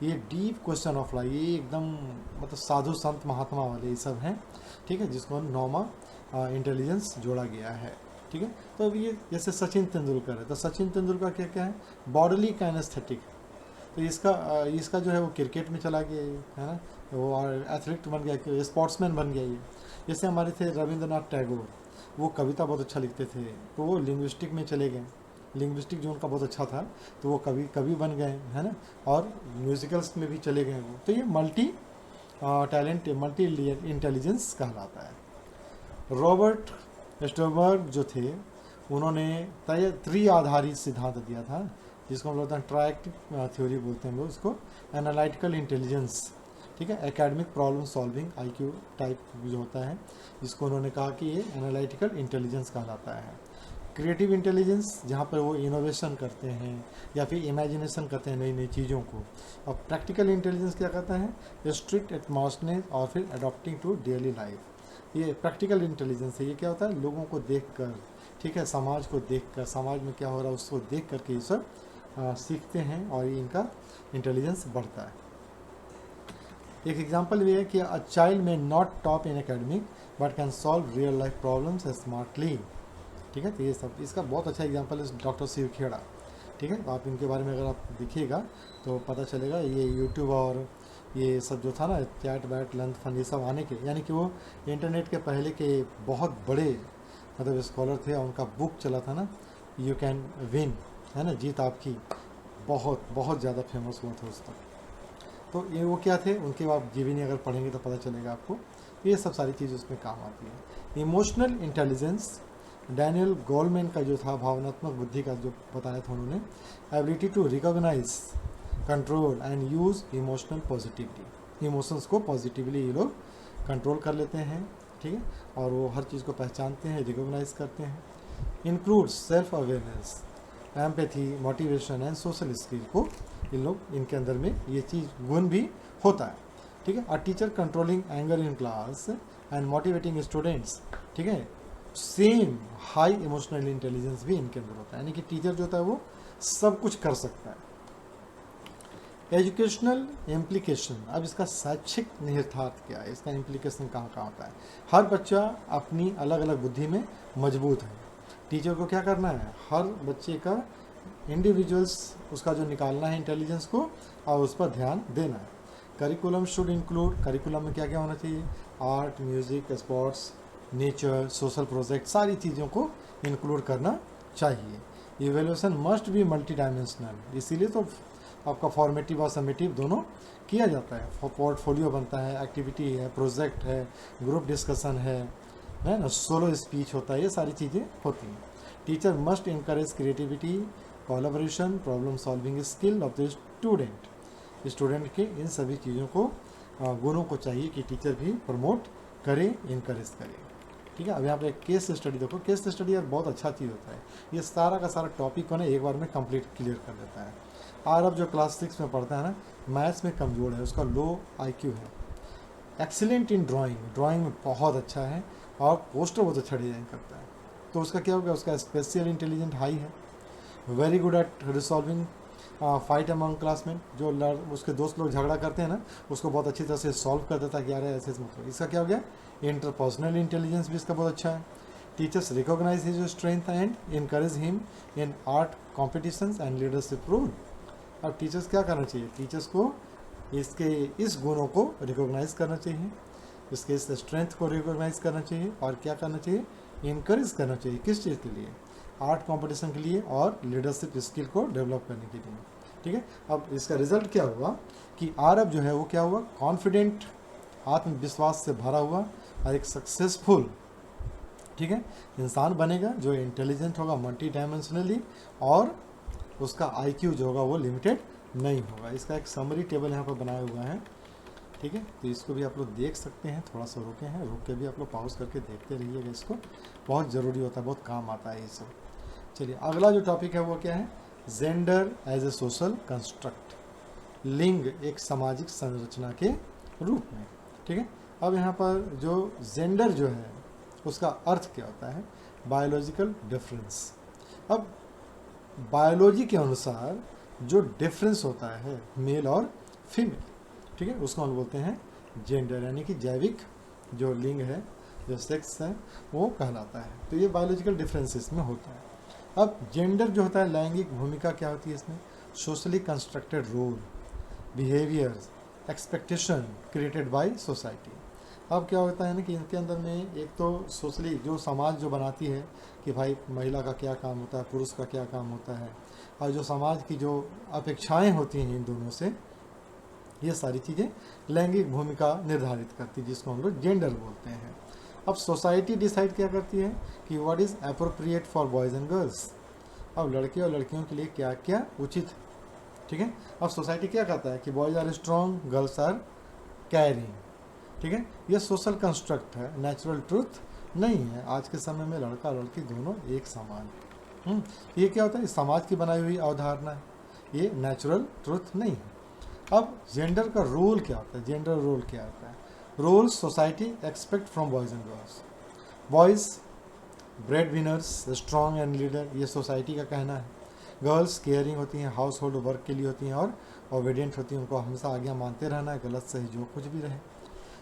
ये डीप क्वेश्चन ऑफ लाइफ, ये एकदम मतलब साधु संत महात्मा वाले ये सब हैं। ठीक है, जिसको नौमा इंटेलिजेंस जोड़ा गया है। ठीक है, तो अब ये जैसे सचिन तेंदुलकर है, तो सचिन तेंदुलकर क्या क्या है? Bodily kinaesthetic. तो इसका जो है वो क्रिकेट में चला गया ये, है ना, वो एथलीट बन गया, स्पोर्ट्समैन बन गया ये। जैसे हमारे थे रविंद्रनाथ टैगोर, वो कविता बहुत अच्छा लिखते थे, तो वो लिंग्विस्टिक में चले गए। लिंग्विस्टिक जो उनका बहुत अच्छा था तो वो कवि बन गए, है ना, और म्यूजिकल्स में भी चले गए वो। तो ये मल्टी टैलेंट, मल्टी इंटेलिजेंस कहलाता है। रॉबर्ट स्टर्बर्ग जो थे, उन्होंने त्रि-आधारित सिद्धांत दिया था, जिसको हम लोग ट्रायक्टिक थ्योरी बोलते हैं, लोग उसको एनालिटिकल इंटेलिजेंस। ठीक है, academic problem solving IQ type जो होता है, जिसको उन्होंने कहा कि ये एनालिटिकल इंटेलिजेंस कहलाता है। क्रिएटिव इंटेलिजेंस जहाँ पर वो इनोवेशन करते हैं या फिर इमेजिनेशन करते हैं नई नई चीज़ों को। और प्रैक्टिकल इंटेलिजेंस क्या कहता है? स्ट्रिक्ट एटमॉस्फेयर और फिर अडॉप्टिंग टू डेली लाइफ। ये प्रैक्टिकल इंटेलिजेंस है। ये क्या होता है? लोगों को देख कर, ठीक है, समाज को देख कर, समाज में क्या हो रहा है उसको देख करके ये सब सीखते हैं और ये इनका इंटेलिजेंस बढ़ता है। एक एग्जांपल ये है कि अ चाइल्ड में not top in academic but can solve real life problems smartly. ठीक है, तो ये सब इसका बहुत अच्छा एग्जांपल है डॉक्टर शिव खेड़ा। ठीक है, तो आप इनके बारे में अगर आप देखिएगा तो पता चलेगा। ये यूट्यूब और ये सब जो था ना, चैट बैट लंच फन, ये सब आने के, यानी कि वो इंटरनेट के पहले के बहुत बड़े मतलब स्कॉलर थे, और उनका बुक चला था ना, यू कैन विन, है ना, जीत आपकी, बहुत बहुत ज़्यादा फेमस हुआ था उस तक। तो ये वो क्या थे, उनके आप जीवनी अगर पढ़ेंगे तो पता चलेगा आपको। ये सब सारी चीज़ उसमें काम आती है। इमोशनल इंटेलिजेंस, डैनियल गोलमैन का जो था, भावनात्मक बुद्धि का जो बताया था उन्होंने, ability to recognise, control and use emotional positively. Emotions को पॉजिटिवली ये लोग कंट्रोल कर लेते हैं, ठीक है, और वो हर चीज़ को पहचानते हैं, रिकॉग्नाइज करते हैं। Includes self awareness, empathy, motivation and social skill को इन लोग, इनके अंदर में ये चीज़ गुण भी होता है। ठीक है, a teacher controlling anger in class and motivating students. ठीक है, सेम हाई इमोशनल इंटेलिजेंस भी इनके अंदर होता है, यानी कि टीचर जो होता है वो सब कुछ कर सकता है। एजुकेशनल इम्प्लीकेशन, अब इसका शैक्षिक निहितार्थ क्या है, इसका इम्प्लीकेशन कहाँ कहाँ होता है। हर बच्चा अपनी अलग अलग बुद्धि में मजबूत है। टीचर को क्या करना है, हर बच्चे का इंडिविजुअल्स उसका जो निकालना है इंटेलिजेंस को, और उस पर ध्यान देना है। करिकुलम शुड इंक्लूड, करिकुलम में क्या क्या होना चाहिए, art, music, sports, nature, social project, सारी चीज़ों को इंक्लूड करना चाहिए। Evaluation must be multi dimensional, इसीलिए तो आपका फॉर्मेटिव और समेटिव दोनों किया जाता है। पोर्टफोलियो बनता है, एक्टिविटी है, प्रोजेक्ट है, ग्रुप डिस्कशन है ना, सोलो स्पीच होता है, ये सारी चीज़ें होती हैं। Teacher must encourage creativity, collaboration, problem solving skill of the student. Student के इन सभी चीज़ों को, गुणों को चाहिए कि टीचर भी प्रमोट करे, इनकरेज करे। ठीक है, अब यहाँ पे एक केस स्टडी देखो। केस स्टडी यार बहुत अच्छा चीज़ होता है, ये सारा का सारा टॉपिक को ना एक बार में कंप्लीट क्लियर कर देता है। और अब जो क्लास 6 में पढ़ता है ना, मैथ्स में कमज़ोर है, उसका लो IQ है, एक्सीलेंट इन ड्राइंग, ड्राइंग में बहुत अच्छा है, और पोस्टर बहुत अच्छा डिजाइन करता है, तो उसका क्या होगा, उसका स्पेशल इंटेलिजेंट हाई है। Very good at resolving fight among classmate, जो उसके दोस्त लोग झगड़ा करते हैं ना, उसको बहुत अच्छी तरह से सॉल्व कर देता है कि यार ऐसे मतलब। इसका क्या हो गया, इंटरपर्सनल इंटेलिजेंस भी इसका बहुत अच्छा है। Teachers recognise his strength and encourage him in art competitions and leadership role. अब टीचर्स क्या करना चाहिए, टीचर्स को इसके इस गुणों को रिकॉग्नाइज करना चाहिए, इसके इस स्ट्रेंथ को रिकॉग्नाइज करना चाहिए, और क्या करना चाहिए, इनकरेज करना चाहिए। किस चीज़ के लिए, आर्ट कंपटीशन के लिए और लीडरशिप स्किल को डेवलप करने के लिए। ठीक है, अब इसका रिजल्ट क्या हुआ कि आरब जो है वो क्या हुआ, कॉन्फिडेंट, आत्मविश्वास से भरा हुआ और एक सक्सेसफुल, ठीक है, इंसान बनेगा, जो इंटेलिजेंट होगा मल्टी डायमेंशनली, और उसका IQ जो होगा वो लिमिटेड नहीं होगा। इसका एक समरी टेबल यहाँ पर बनाया हुआ है। ठीक है, तो इसको भी आप लोग देख सकते हैं, थोड़ा सा रुके हैं, रुक के भी आप लोग पॉज करके देखते रहिएगा, इसको बहुत ज़रूरी होता है, बहुत काम आता है ये सब। चलिए अगला जो टॉपिक है वो क्या है, gender as a social construct, लिंग एक सामाजिक संरचना के रूप में। ठीक है, अब यहाँ पर जो जेंडर जो है उसका अर्थ क्या होता है, बायोलॉजिकल डिफरेंस। अब बायोलॉजी के अनुसार जो डिफरेंस होता है मेल और फीमेल, ठीक है, उसको हम बोलते हैं जेंडर, यानी कि जैविक जो लिंग है, जो सेक्स है, वो कहलाता है। तो ये बायोलॉजिकल डिफरेंस इसमें होता है। अब जेंडर जो होता है, लैंगिक भूमिका क्या होती है इसमें, socially constructed role, behaviours, expectation created by society. अब क्या होता है ना कि इनके अंदर में एक तो सोशली जो समाज जो बनाती है कि भाई महिला का क्या काम होता है, पुरुष का क्या काम होता है, और जो समाज की जो अपेक्षाएं होती हैं इन दोनों से, ये सारी चीज़ें लैंगिक भूमिका निर्धारित करती है, जिसको हम लोग जेंडर बोलते हैं। अब सोसाइटी डिसाइड क्या करती है कि what is appropriate for boys and girls, अब लड़के और लड़कियों के लिए क्या क्या उचित है। ठीक है, अब सोसाइटी क्या कहता है कि boys are strong, girls are caring. ठीक है, ये सोशल कंस्ट्रक्ट है, नेचुरल ट्रूथ नहीं है। आज के समय में लड़का और लड़की दोनों एक समान है। ये क्या होता है, समाज की बनाई हुई अवधारणा है, ये नेचुरल ट्रूथ नहीं है। अब जेंडर का रोल क्या होता है, जेंडर रोल क्या होता है, role society expect from boys and girls. Boys bread winners, strong and leader, ये सोसाइटी का कहना है। गर्ल्स केयरिंग होती हैं, हाउस होल्ड वर्क के लिए होती हैं, और ओबीडियंट होती हैं, उनको हमेशा आज्ञा मानते रहना है, गलत सही जो कुछ भी रहे।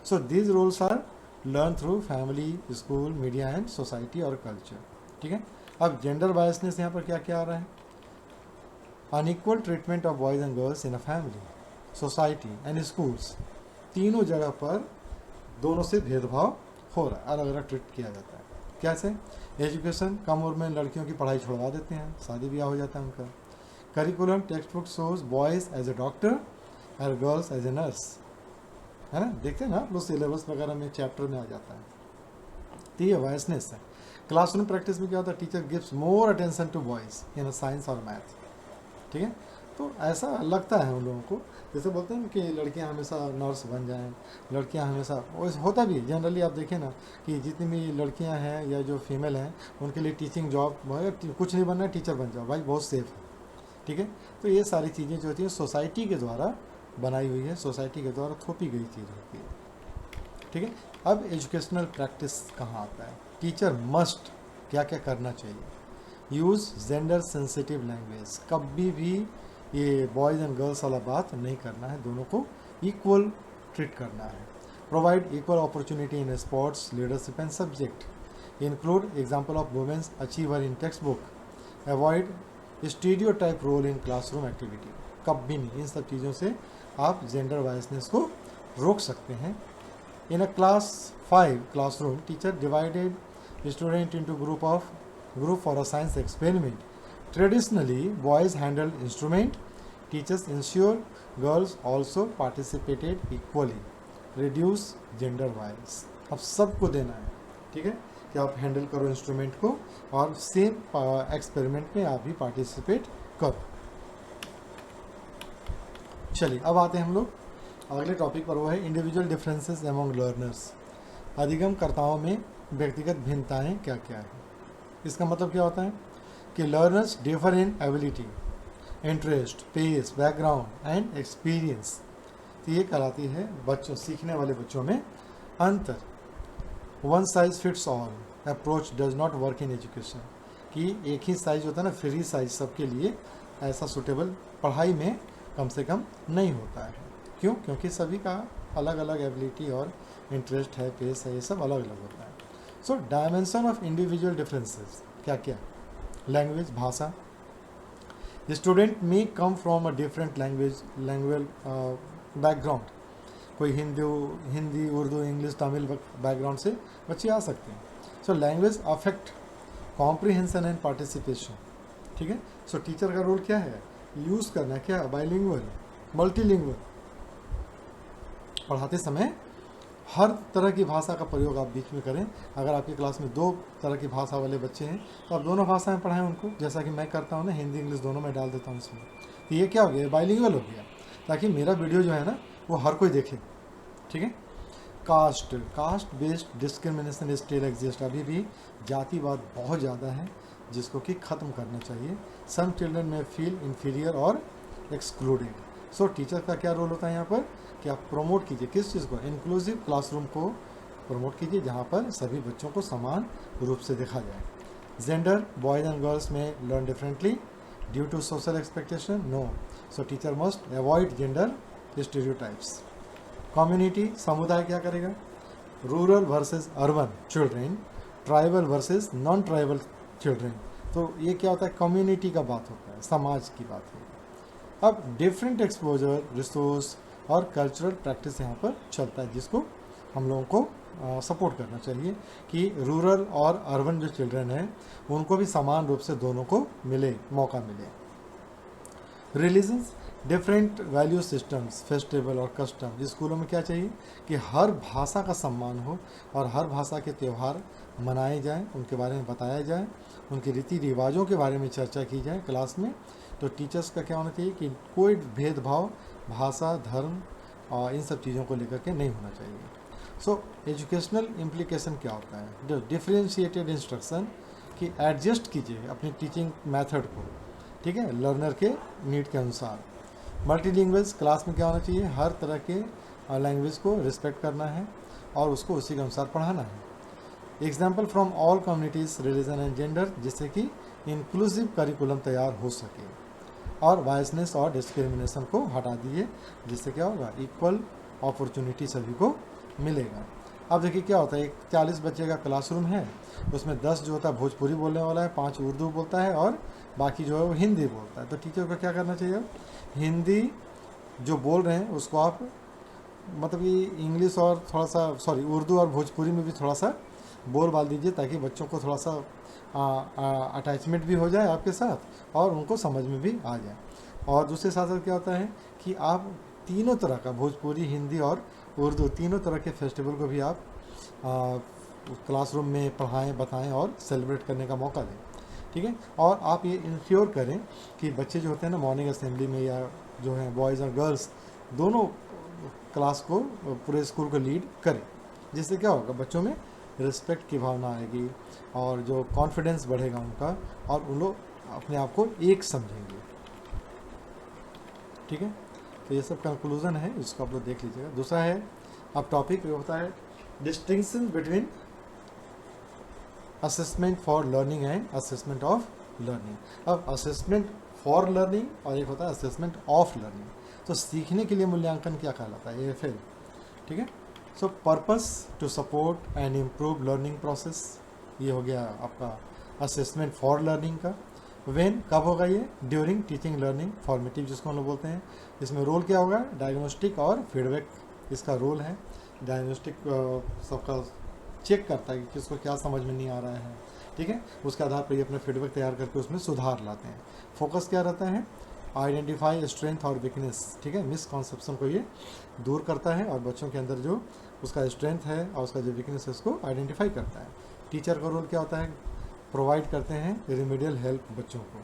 So these roles are learn through family, school, media and society और कल्चर। ठीक है, अब जेंडर बायसनेस यहाँ पर क्या क्या आ रहा है, unequal treatment of boys and girls in a family, society and schools, तीनों जगह पर दोनों से भेदभाव हो रहा है, अलग अलग ट्रीट किया जाता है। कैसे, एजुकेशन, कम उम्र में लड़कियों की पढ़ाई छुड़वा देते हैं, शादी ब्याह हो जाता है उनका। Curriculum text book shows boys as a doctor और गर्ल्स एज ए नर्स, है ना, देखते हैं ना आप लोग सिलेबस वगैरह में, चैप्टर में आ जाता है। तो ये वायसनेस है। क्लासरूम प्रैक्टिस में क्या होता है, teacher gives more attention to boys in science और मैथ। ठीक है, तो ऐसा लगता है उन लोगों को, जैसे बोलते हैं कि लड़कियां हमेशा नर्स बन जाएं, लड़कियां हमेशा, वैसे होता भी जनरली आप देखें ना कि जितनी भी लड़कियां हैं या जो फीमेल हैं उनके लिए टीचिंग जॉब, कुछ नहीं बनना है टीचर बन जाओ भाई, बहुत सेफ है। ठीक है, तो ये सारी चीज़ें जो होती हैं सोसाइटी के द्वारा बनाई हुई है, सोसाइटी के द्वारा थोपी गई चीज़ होती है। ठीक है, अब एजुकेशनल प्रैक्टिस कहाँ आता है, टीचर मस्ट क्या क्या करना चाहिए, यूज़ जेंडर सेंसिटिव लैंग्वेज, कभी भी ये बॉयज़ एंड गर्ल्स वाला बात नहीं करना है, दोनों को इक्वल ट्रीट करना है। Provide equal opportunity in sports, leadership and subject. Include example of women's achiever in text book. Avoid stereotype role in classroom activity. कभी नहीं, इन सब चीज़ों से आप जेंडर बायसनेस को रोक सकते हैं। इन अ class 5 classroom, teacher divided student into group for a science experiment. Traditionally, boys handled instrument. Teachers ensure girls also participated equally. Reduce gender bias. अब सबको देना है, ठीक है, कि आप हैंडल करो इंस्ट्रूमेंट को और सेम एक्सपेरिमेंट में आप भी पार्टिसिपेट करो। चलिए अब आते हैं हम लोग अगले टॉपिक पर, वो है इंडिविजुअल डिफरेंसेस अमंग लर्नर्स। अधिगमकर्ताओं में व्यक्तिगत भिन्नताएं क्या क्या है। इसका मतलब क्या होता है कि learners differ in ability, interest, pace, background and experience. तो ये कहलाती है बच्चों, सीखने वाले बच्चों में अंतर। One size fits all approach does not work in education, कि एक ही साइज होता है ना, फ्री साइज सबके लिए ऐसा सूटेबल पढ़ाई में कम से कम नहीं होता है। क्यों? क्योंकि सभी का अलग अलग एबिलिटी और इंटरेस्ट है, पेस है, ये सब अलग अलग होता है। So dimension of individual differences क्या क्या? लैंग्वेज, भाषा। Student may come from a different language background. कोई हिंदी, उर्दू, इंग्लिश, तमिल बैकग्राउंड से बच्चे आ सकते हैं। So language affect comprehension and participation, ठीक है। सो टीचर का रोल क्या है? यूज़ करना क्या? Bilingual, multilingual. पढ़ाते समय हर तरह की भाषा का प्रयोग आप बीच में करें। अगर आपकी क्लास में 2 तरह की भाषा वाले बच्चे हैं तो आप दोनों भाषाएं पढ़ाएं उनको, जैसा कि मैं करता हूं ना, हिंदी इंग्लिश दोनों में डाल देता हूं इसमें। तो ये क्या हो गया? बाइलिंगुअल हो गया, ताकि मेरा वीडियो जो है ना वो हर कोई देखे, ठीक है। Caste based discrimination still exist. अभी भी जातिवाद बहुत ज़्यादा है, जिसको कि ख़त्म करना चाहिए। सम चिल्ड्रन में फील इन्फीरियर और एक्सक्लूडेड। सो टीचर का क्या रोल होता है यहाँ पर कि आप प्रमोट कीजिए किस चीज़ को? इंक्लूसिव क्लासरूम को प्रमोट कीजिए, जहाँ पर सभी बच्चों को समान रूप से देखा जाए। Gender, boys and girls may learn differently due to social expectation, no. So teacher must avoid gender stereotypes. Community, समुदाय क्या करेगा? Rural versus urban children, tribal versus non tribal children. तो ये क्या होता है? कम्युनिटी का बात होता है, समाज की बात है। अब डिफरेंट एक्सपोजर, रिसोर्स और कल्चरल प्रैक्टिस यहाँ पर चलता है, जिसको हम लोगों को सपोर्ट करना चाहिए कि रूरल और अर्बन जो चिल्ड्रन हैं उनको भी समान रूप से दोनों को मौका मिले। Religions, different value systems, festival और कस्टम। स्कूलों में क्या चाहिए कि हर भाषा का सम्मान हो और हर भाषा के त्यौहार मनाए जाएं, उनके बारे में बताया जाए, उनके रीति रिवाजों के बारे में चर्चा की जाए क्लास में। तो टीचर्स का क्या होना चाहिए कि कोई भेदभाव भाषा, धर्म और इन सब चीज़ों को लेकर के नहीं होना चाहिए। सो एजुकेशनल इम्प्लीकेशन क्या होता है? जो डिफरेंशिएटेड इंस्ट्रक्शन कि एडजस्ट कीजिए अपनी टीचिंग मेथड को, ठीक है, लर्नर के नीड के अनुसार। मल्टीलिंग्वल्स, क्लास में क्या होना चाहिए? हर तरह के लैंग्वेज को रिस्पेक्ट करना है और उसको उसी के अनुसार पढ़ाना है। Example from all communities, religion and gender, जिससे कि इंक्लूसिव करिकुलम तैयार हो सके। और बायसनेस और डिस्क्रिमिनेशन को हटा दिए, जिससे क्या होगा? इक्वल अपॉर्चुनिटी सभी को मिलेगा। अब देखिए क्या होता है, एक 40 बच्चे का क्लासरूम है, उसमें 10 जो होता है भोजपुरी बोलने वाला है, 5 उर्दू बोलता है और बाकी जो है वो हिंदी बोलता है। तो टीचर को क्या करना चाहिए? हिंदी जो बोल रहे हैं उसको आप मतलब कि इंग्लिश और थोड़ा सा उर्दू और भोजपुरी में भी थोड़ा सा बोल बाल दीजिए, ताकि बच्चों को थोड़ा सा अटैचमेंट भी हो जाए आपके साथ और उनको समझ में भी आ जाए। और दूसरे साथ साथ क्या होता है कि आप तीनों तरह का, भोजपुरी, हिंदी और उर्दू, तीनों तरह के फेस्टिवल को भी आप क्लासरूम में पढ़ाएं, बताएं और सेलिब्रेट करने का मौका दें, ठीक है। और आप ये इंश्योर करें कि बच्चे जो होते हैं ना मॉर्निंग असेंबली में, या जो हैं बॉयज़ और गर्ल्स दोनों क्लास को, पूरे स्कूल को लीड करें, जिससे क्या होगा? बच्चों में रिस्पेक्ट की भावना आएगी और जो कॉन्फिडेंस बढ़ेगा उनका, और उन लोग अपने आप को एक समझेंगे, ठीक है। तो ये सब कंक्लूजन है, इसको आप लोग देख लीजिएगा। दूसरा है, अब टॉपिक ये होता है distinction between assessment for learning and assessment of learning. अब असेसमेंट फॉर लर्निंग और एक होता है असेसमेंट ऑफ लर्निंग। तो सीखने के लिए मूल्यांकन क्या कहलाता है, AFL, ठीक है। So purpose to support and improve learning process, ये हो गया आपका असेसमेंट फॉर लर्निंग का। व्हेन, कब होगा ये, ड्यूरिंग टीचिंग लर्निंग फॉर्मेटिव जिसको हम लोग बोलते हैं। इसमें रोल क्या होगा, डायग्नोस्टिक और फीडबैक इसका रोल है। डायग्नोस्टिक सबका चेक करता है कि किसको क्या समझ में नहीं आ रहा है, ठीक है, उसके आधार पर ये अपना फीडबैक तैयार करके उसमें सुधार लाते हैं। फोकस क्या रहता है, आइडेंटिफाई स्ट्रेंथ और वीकनेस, ठीक है, मिसकॉन्सेप्शन को ये दूर करता है और बच्चों के अंदर जो उसका स्ट्रेंथ है और उसका जो वीकनेस है उसको आइडेंटिफाई करता है। टीचर का रोल क्या होता है, प्रोवाइड करते हैं रेमेडियल हेल्प बच्चों को,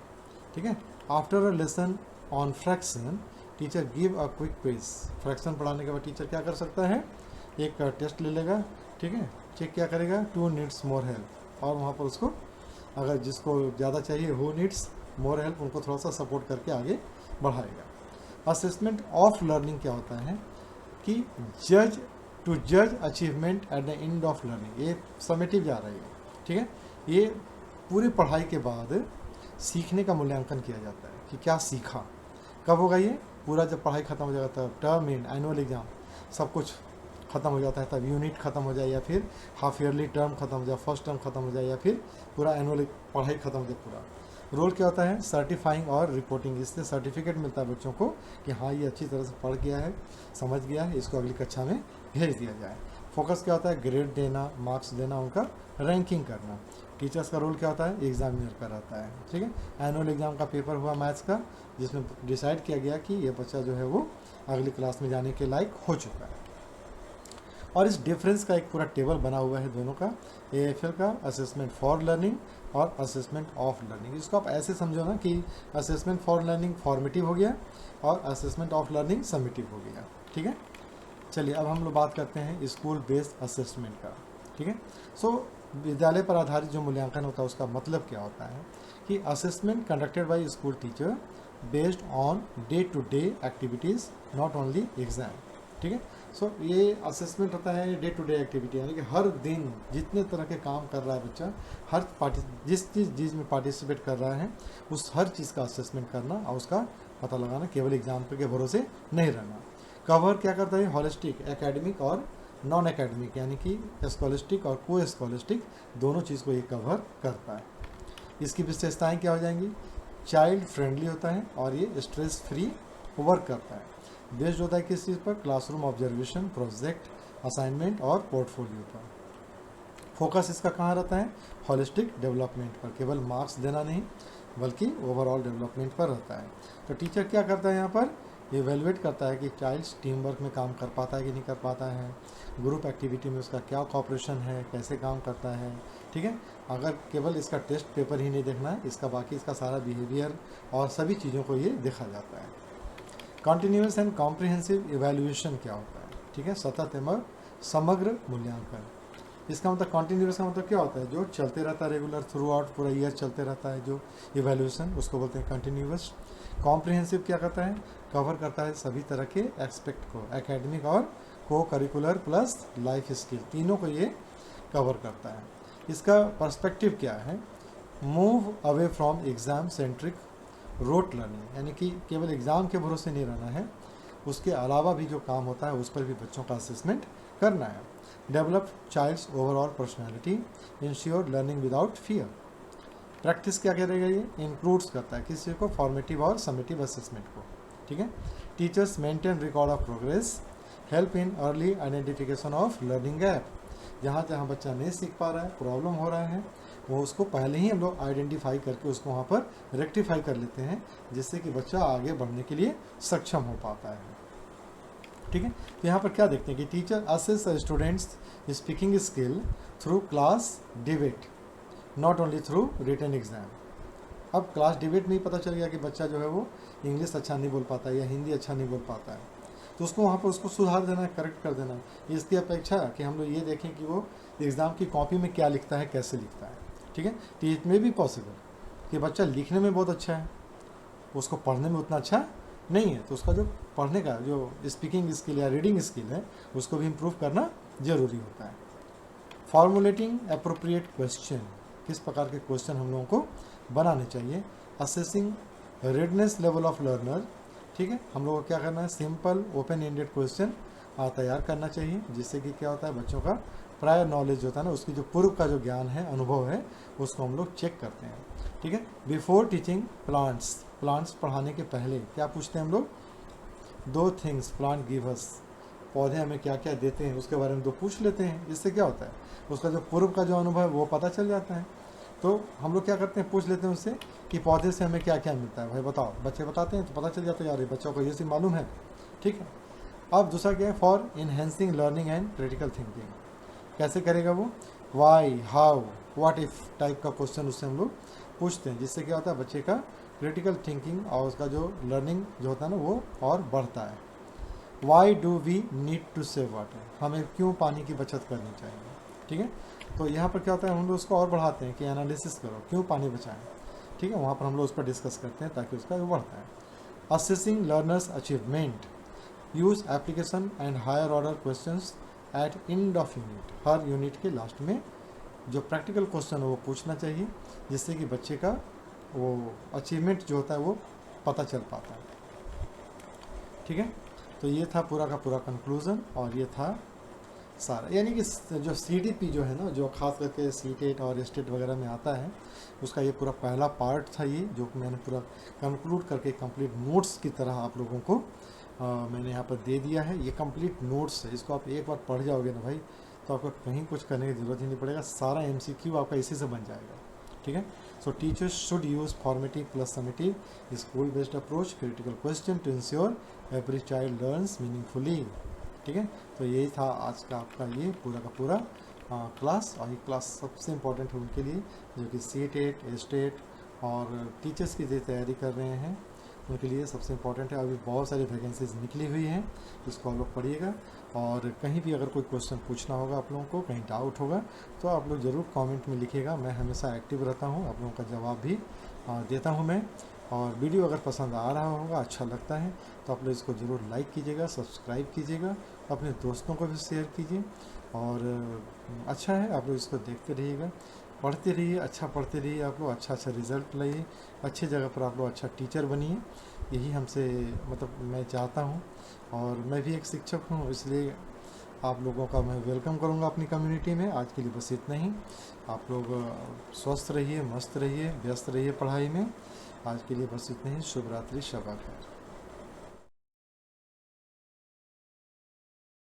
ठीक है। After a lesson on fraction teacher give a quick quiz, fraction पढ़ाने के बाद टीचर क्या कर सकता है, एक टेस्ट ले लेगा, ठीक है, चेक क्या करेगा, टू नीड्स मोर हेल्प, और वहाँ पर उसको अगर जिसको ज़्यादा चाहिए हु नीड्स मोर हेल्प उनको थोड़ा सा सपोर्ट करके आगे बढ़ाएगा। असेसमेंट ऑफ लर्निंग क्या होता है कि जज achievement at the end of learning, ये समेटिव जा रही है, ठीक है। ये पूरी पढ़ाई के बाद सीखने का मूल्यांकन किया जाता है कि क्या सीखा। कब होगा ये, पूरा जब पढ़ाई खत्म हो जाएगा तब, टर्म एंड एनुअल एग्जाम सब कुछ ख़त्म हो जाता है तब, यूनिट ख़त्म हो जाए या फिर हाफ ईयरली टर्म खत्म हो जाए, फर्स्ट टर्म खत्म हो जाए या फिर पूरा एनुअल पढ़ाई खत्म हो जाए पूरा। रोल क्या होता है, सर्टिफाइंग और रिपोर्टिंग, इससे सर्टिफिकेट मिलता है बच्चों को कि हाँ ये अच्छी तरह से पढ़ गया है, समझ गया है, इसको अगली कक्षा में भेज दिया जाए। फोकस क्या होता है, ग्रेड देना, मार्क्स देना, उनका रैंकिंग करना। टीचर्स का रोल क्या होता है, एग्जामिनर का रहता है, ठीक है। एनुअल एग्जाम का पेपर हुआ मैथ्स का, जिसमें डिसाइड किया गया कि ये बच्चा जो है वो अगली क्लास में जाने के लायक हो चुका है। और इस डिफरेंस का एक पूरा टेबल बना हुआ है दोनों का, AFL का, असेसमेंट फॉर लर्निंग और असेसमेंट ऑफ लर्निंग। इसको आप ऐसे समझो ना कि असेसमेंट फॉर लर्निंग फॉर्मेटिव हो गया और असेसमेंट ऑफ लर्निंग समेटिव हो गया, ठीक है। चलिए अब हम लोग बात करते हैं स्कूल बेस्ड असेसमेंट का, ठीक है। सो विद्यालय पर आधारित जो मूल्यांकन होता है उसका मतलब क्या होता है कि assessment conducted by school teacher based on day to day activities, not only exam, ठीक है। सो ये असेसमेंट होता है डे टू डे एक्टिविटी, यानी कि हर दिन जितने तरह के काम कर रहा है बच्चा, हर जिस चीज़ में पार्टिसिपेट कर रहा है उस हर चीज़ का असेसमेंट करना और उसका पता लगाना, केवल एग्जाम के भरोसे नहीं रहना। कवर क्या करता है, हॉलिस्टिक, एकेडमिक और नॉन एकेडमिक, यानी कि स्कॉलिस्टिक और को स्कॉलिस्टिक दोनों चीज़ को ये कवर करता है। इसकी विशेषताएं क्या हो जाएंगी, चाइल्ड फ्रेंडली होता है और ये स्ट्रेस फ्री वर्क करता है। बेस्ड होता है किस चीज़ पर, क्लासरूम ऑब्जर्वेशन, प्रोजेक्ट, असाइनमेंट और पोर्टफोलियो पर। फोकस इसका कहाँ रहता है, हॉलिस्टिक डेवलपमेंट पर, केवल मार्क्स देना नहीं बल्कि ओवरऑल डेवलपमेंट पर रहता है। तो टीचर क्या करता है यहाँ पर, इवेलुएट करता है कि चाइल्ड टीम वर्क में काम कर पाता है कि नहीं कर पाता है, ग्रुप एक्टिविटी में उसका क्या कॉपरेशन है, कैसे काम करता है, ठीक है। अगर केवल इसका टेस्ट पेपर ही नहीं देखना है, इसका बाकी इसका सारा बिहेवियर और सभी चीज़ों को ये देखा जाता है। कॉन्टिन्यूस एंड कॉम्प्रिहेंसिव इवैल्यूएशन क्या होता है, ठीक है, सतत एवं समग्र मूल्यांकन। इसका मतलब कॉन्टिन्यूस का मतलब क्या होता है, जो चलते रहता है रेगुलर थ्रू आउट पूरा ईयर चलते रहता है जो इवैल्यूएशन, उसको बोलते हैं कंटिन्यूस। कॉम्प्रिहेंसिव क्या करता है, कवर करता है सभी तरह के एस्पेक्ट को, एकेडमिक और को करिकुलर प्लस लाइफ स्किल, तीनों को ये कवर करता है। इसका पर्सपेक्टिव क्या है, move away from exam centric rote learning, यानी कि केवल एग्ज़ाम के भरोसे नहीं रहना है, उसके अलावा भी जो काम होता है उस पर भी बच्चों का असेसमेंट करना है। Develop child's overall personality, ensure learning without fear. Practice क्या करेगा, ये इंक्लूड्स करता है किसी को, फॉर्मेटिव और समेटिव असेसमेंट को, ठीक है। Teachers maintain record of progress, help in early identification of learning gap, जहाँ जहाँ बच्चा नहीं सीख पा रहा है, प्रॉब्लम हो रहा है, वो उसको पहले ही हम लोग आइडेंटिफाई करके उसको वहाँ पर रेक्टिफाई कर लेते हैं, जिससे कि बच्चा आगे बढ़ने के लिए सक्षम हो पाता है, ठीक है। तो यहाँ पर क्या देखते हैं कि teacher assess students speaking skill through class debate, not only through written exam. अब क्लास डिबेट में ही पता चल गया कि बच्चा जो है वो इंग्लिश अच्छा नहीं बोल पाता है या हिंदी अच्छा नहीं बोल पाता है, तो उसको वहाँ पर उसको सुधार देना है, करेक्ट कर देना है। इसकी अपेक्षा कि हम लोग ये देखें कि वो एग्ज़ाम की कॉपी में क्या लिखता है, कैसे लिखता है, ठीक है। तो इट में भी पॉसिबल कि बच्चा लिखने में बहुत अच्छा है, उसको पढ़ने में उतना अच्छा नहीं है, तो उसका जो पढ़ने का जो स्पीकिंग स्किल या रीडिंग स्किल है उसको भी इम्प्रूव करना ज़रूरी होता है। फॉर्मुलेटिंग अप्रोप्रिएट क्वेश्चन, किस प्रकार के क्वेश्चन हम लोगों को बनाने चाहिए। Assessing redness level of learner, ठीक है। हम लोग को क्या करना है, सिंपल ओपन एंडेड क्वेश्चन तैयार करना चाहिए, जिससे कि क्या होता है बच्चों का प्रायर नॉलेज होता है ना, उसकी जो पूर्व का जो ज्ञान है, अनुभव है, उसको हम लोग चेक करते हैं, ठीक है। बिफोर टीचिंग प्लांट्स, प्लांट्स पढ़ाने के पहले क्या पूछते हैं हम लोग, 2 थिंग्स प्लांट गिव अस, पौधे हमें क्या क्या देते हैं उसके बारे में 2 पूछ लेते हैं। इससे क्या होता है, उसका जो पूर्व का जो अनुभव है वो पता चल जाता है। तो हम लोग क्या करते हैं, पूछ लेते हैं उससे कि पौधे से हमें क्या क्या मिलता है, भाई बताओ। बच्चे बताते हैं तो पता चल जाता है, यार ये बच्चों को ये चीज़ मालूम है, ठीक है। अब दूसरा क्या है, for enhancing learning and critical thinking, कैसे करेगा वो, why, how, what if type का क्वेश्चन उससे हम लोग पूछते हैं, जिससे क्या होता है बच्चे का क्रिटिकल थिंकिंग और उसका जो लर्निंग जो होता है ना वो और बढ़ता है। Why do we need to save water, हमें क्यों पानी की बचत करनी चाहिए, ठीक है। तो यहाँ पर क्या होता है, हम लोग उसको और बढ़ाते हैं कि एनालिसिस करो क्यों पानी बचाएं, ठीक है। वहाँ पर हम लोग उस पर डिस्कस करते हैं ताकि उसका वो बढ़ता है। Assessing learners achievement, use application and higher order questions at end of unit, हर यूनिट के लास्ट में जो प्रैक्टिकल क्वेश्चन है वो पूछना चाहिए, जिससे कि बच्चे का वो अचीवमेंट जो होता है वो पता चल पाता है, ठीक है। तो ये था पूरा का पूरा कंक्लूज़न, और ये था सारा, यानी कि जो CDP जो है ना, जो खास करके सीटेट और स्टेट वगैरह में आता है, उसका ये पूरा पहला पार्ट था, ये जो मैंने पूरा कंक्लूड करके कंप्लीट नोट्स की तरह आप लोगों को मैंने यहाँ पर दे दिया है। ये कंप्लीट नोट्स है, इसको आप एक बार पढ़ जाओगे ना भाई, तो आपको कहीं कुछ करने की ज़रूरत ही नहीं पड़ेगा, सारा MCQ आपका इसी से बन जाएगा, ठीक है। So teachers should use formative plus summative school based approach critical question to ensure every child learns meaningfully, ठीक है। तो यही था आज का आपका ये पूरा का पूरा क्लास, और ये क्लास सबसे इम्पोर्टेंट है उनके लिए जो कि सीटेट, स्टेट और टीचर्स की जो तैयारी कर रहे हैं, उनके लिए सबसे इम्पोर्टेंट है। अभी बहुत सारी वैकेंसीज निकली हुई हैं, इसको आप लोग पढ़िएगा, और कहीं भी अगर कोई क्वेश्चन पूछना होगा आप लोगों को, कहीं डाउट होगा, तो आप लोग ज़रूर कमेंट में लिखिएगा। मैं हमेशा एक्टिव रहता हूँ, आप लोगों का जवाब भी देता हूँ मैं। और वीडियो अगर पसंद आ रहा होगा, अच्छा लगता है, तो आप लोग इसको ज़रूर लाइक कीजिएगा, सब्सक्राइब कीजिएगा, अपने दोस्तों को भी शेयर कीजिए, और अच्छा है आप लोग इसको देखते रहिएगा, पढ़ते रहिए, अच्छा पढ़ते रहिए, आप लोग अच्छा अच्छा रिजल्ट लाइए, अच्छी जगह पर आप लोग अच्छा टीचर बनिए, यही हमसे मतलब मैं चाहता हूँ। और मैं भी एक शिक्षक हूँ, इसलिए आप लोगों का मैं वेलकम करूँगा अपनी कम्युनिटी में। आज के लिए बस इतना ही, आप लोग स्वस्थ रहिए, मस्त रहिए, व्यस्त रहिए पढ़ाई में। आज के लिए बस इतना ही, शुभ रात्रि, शब खैर।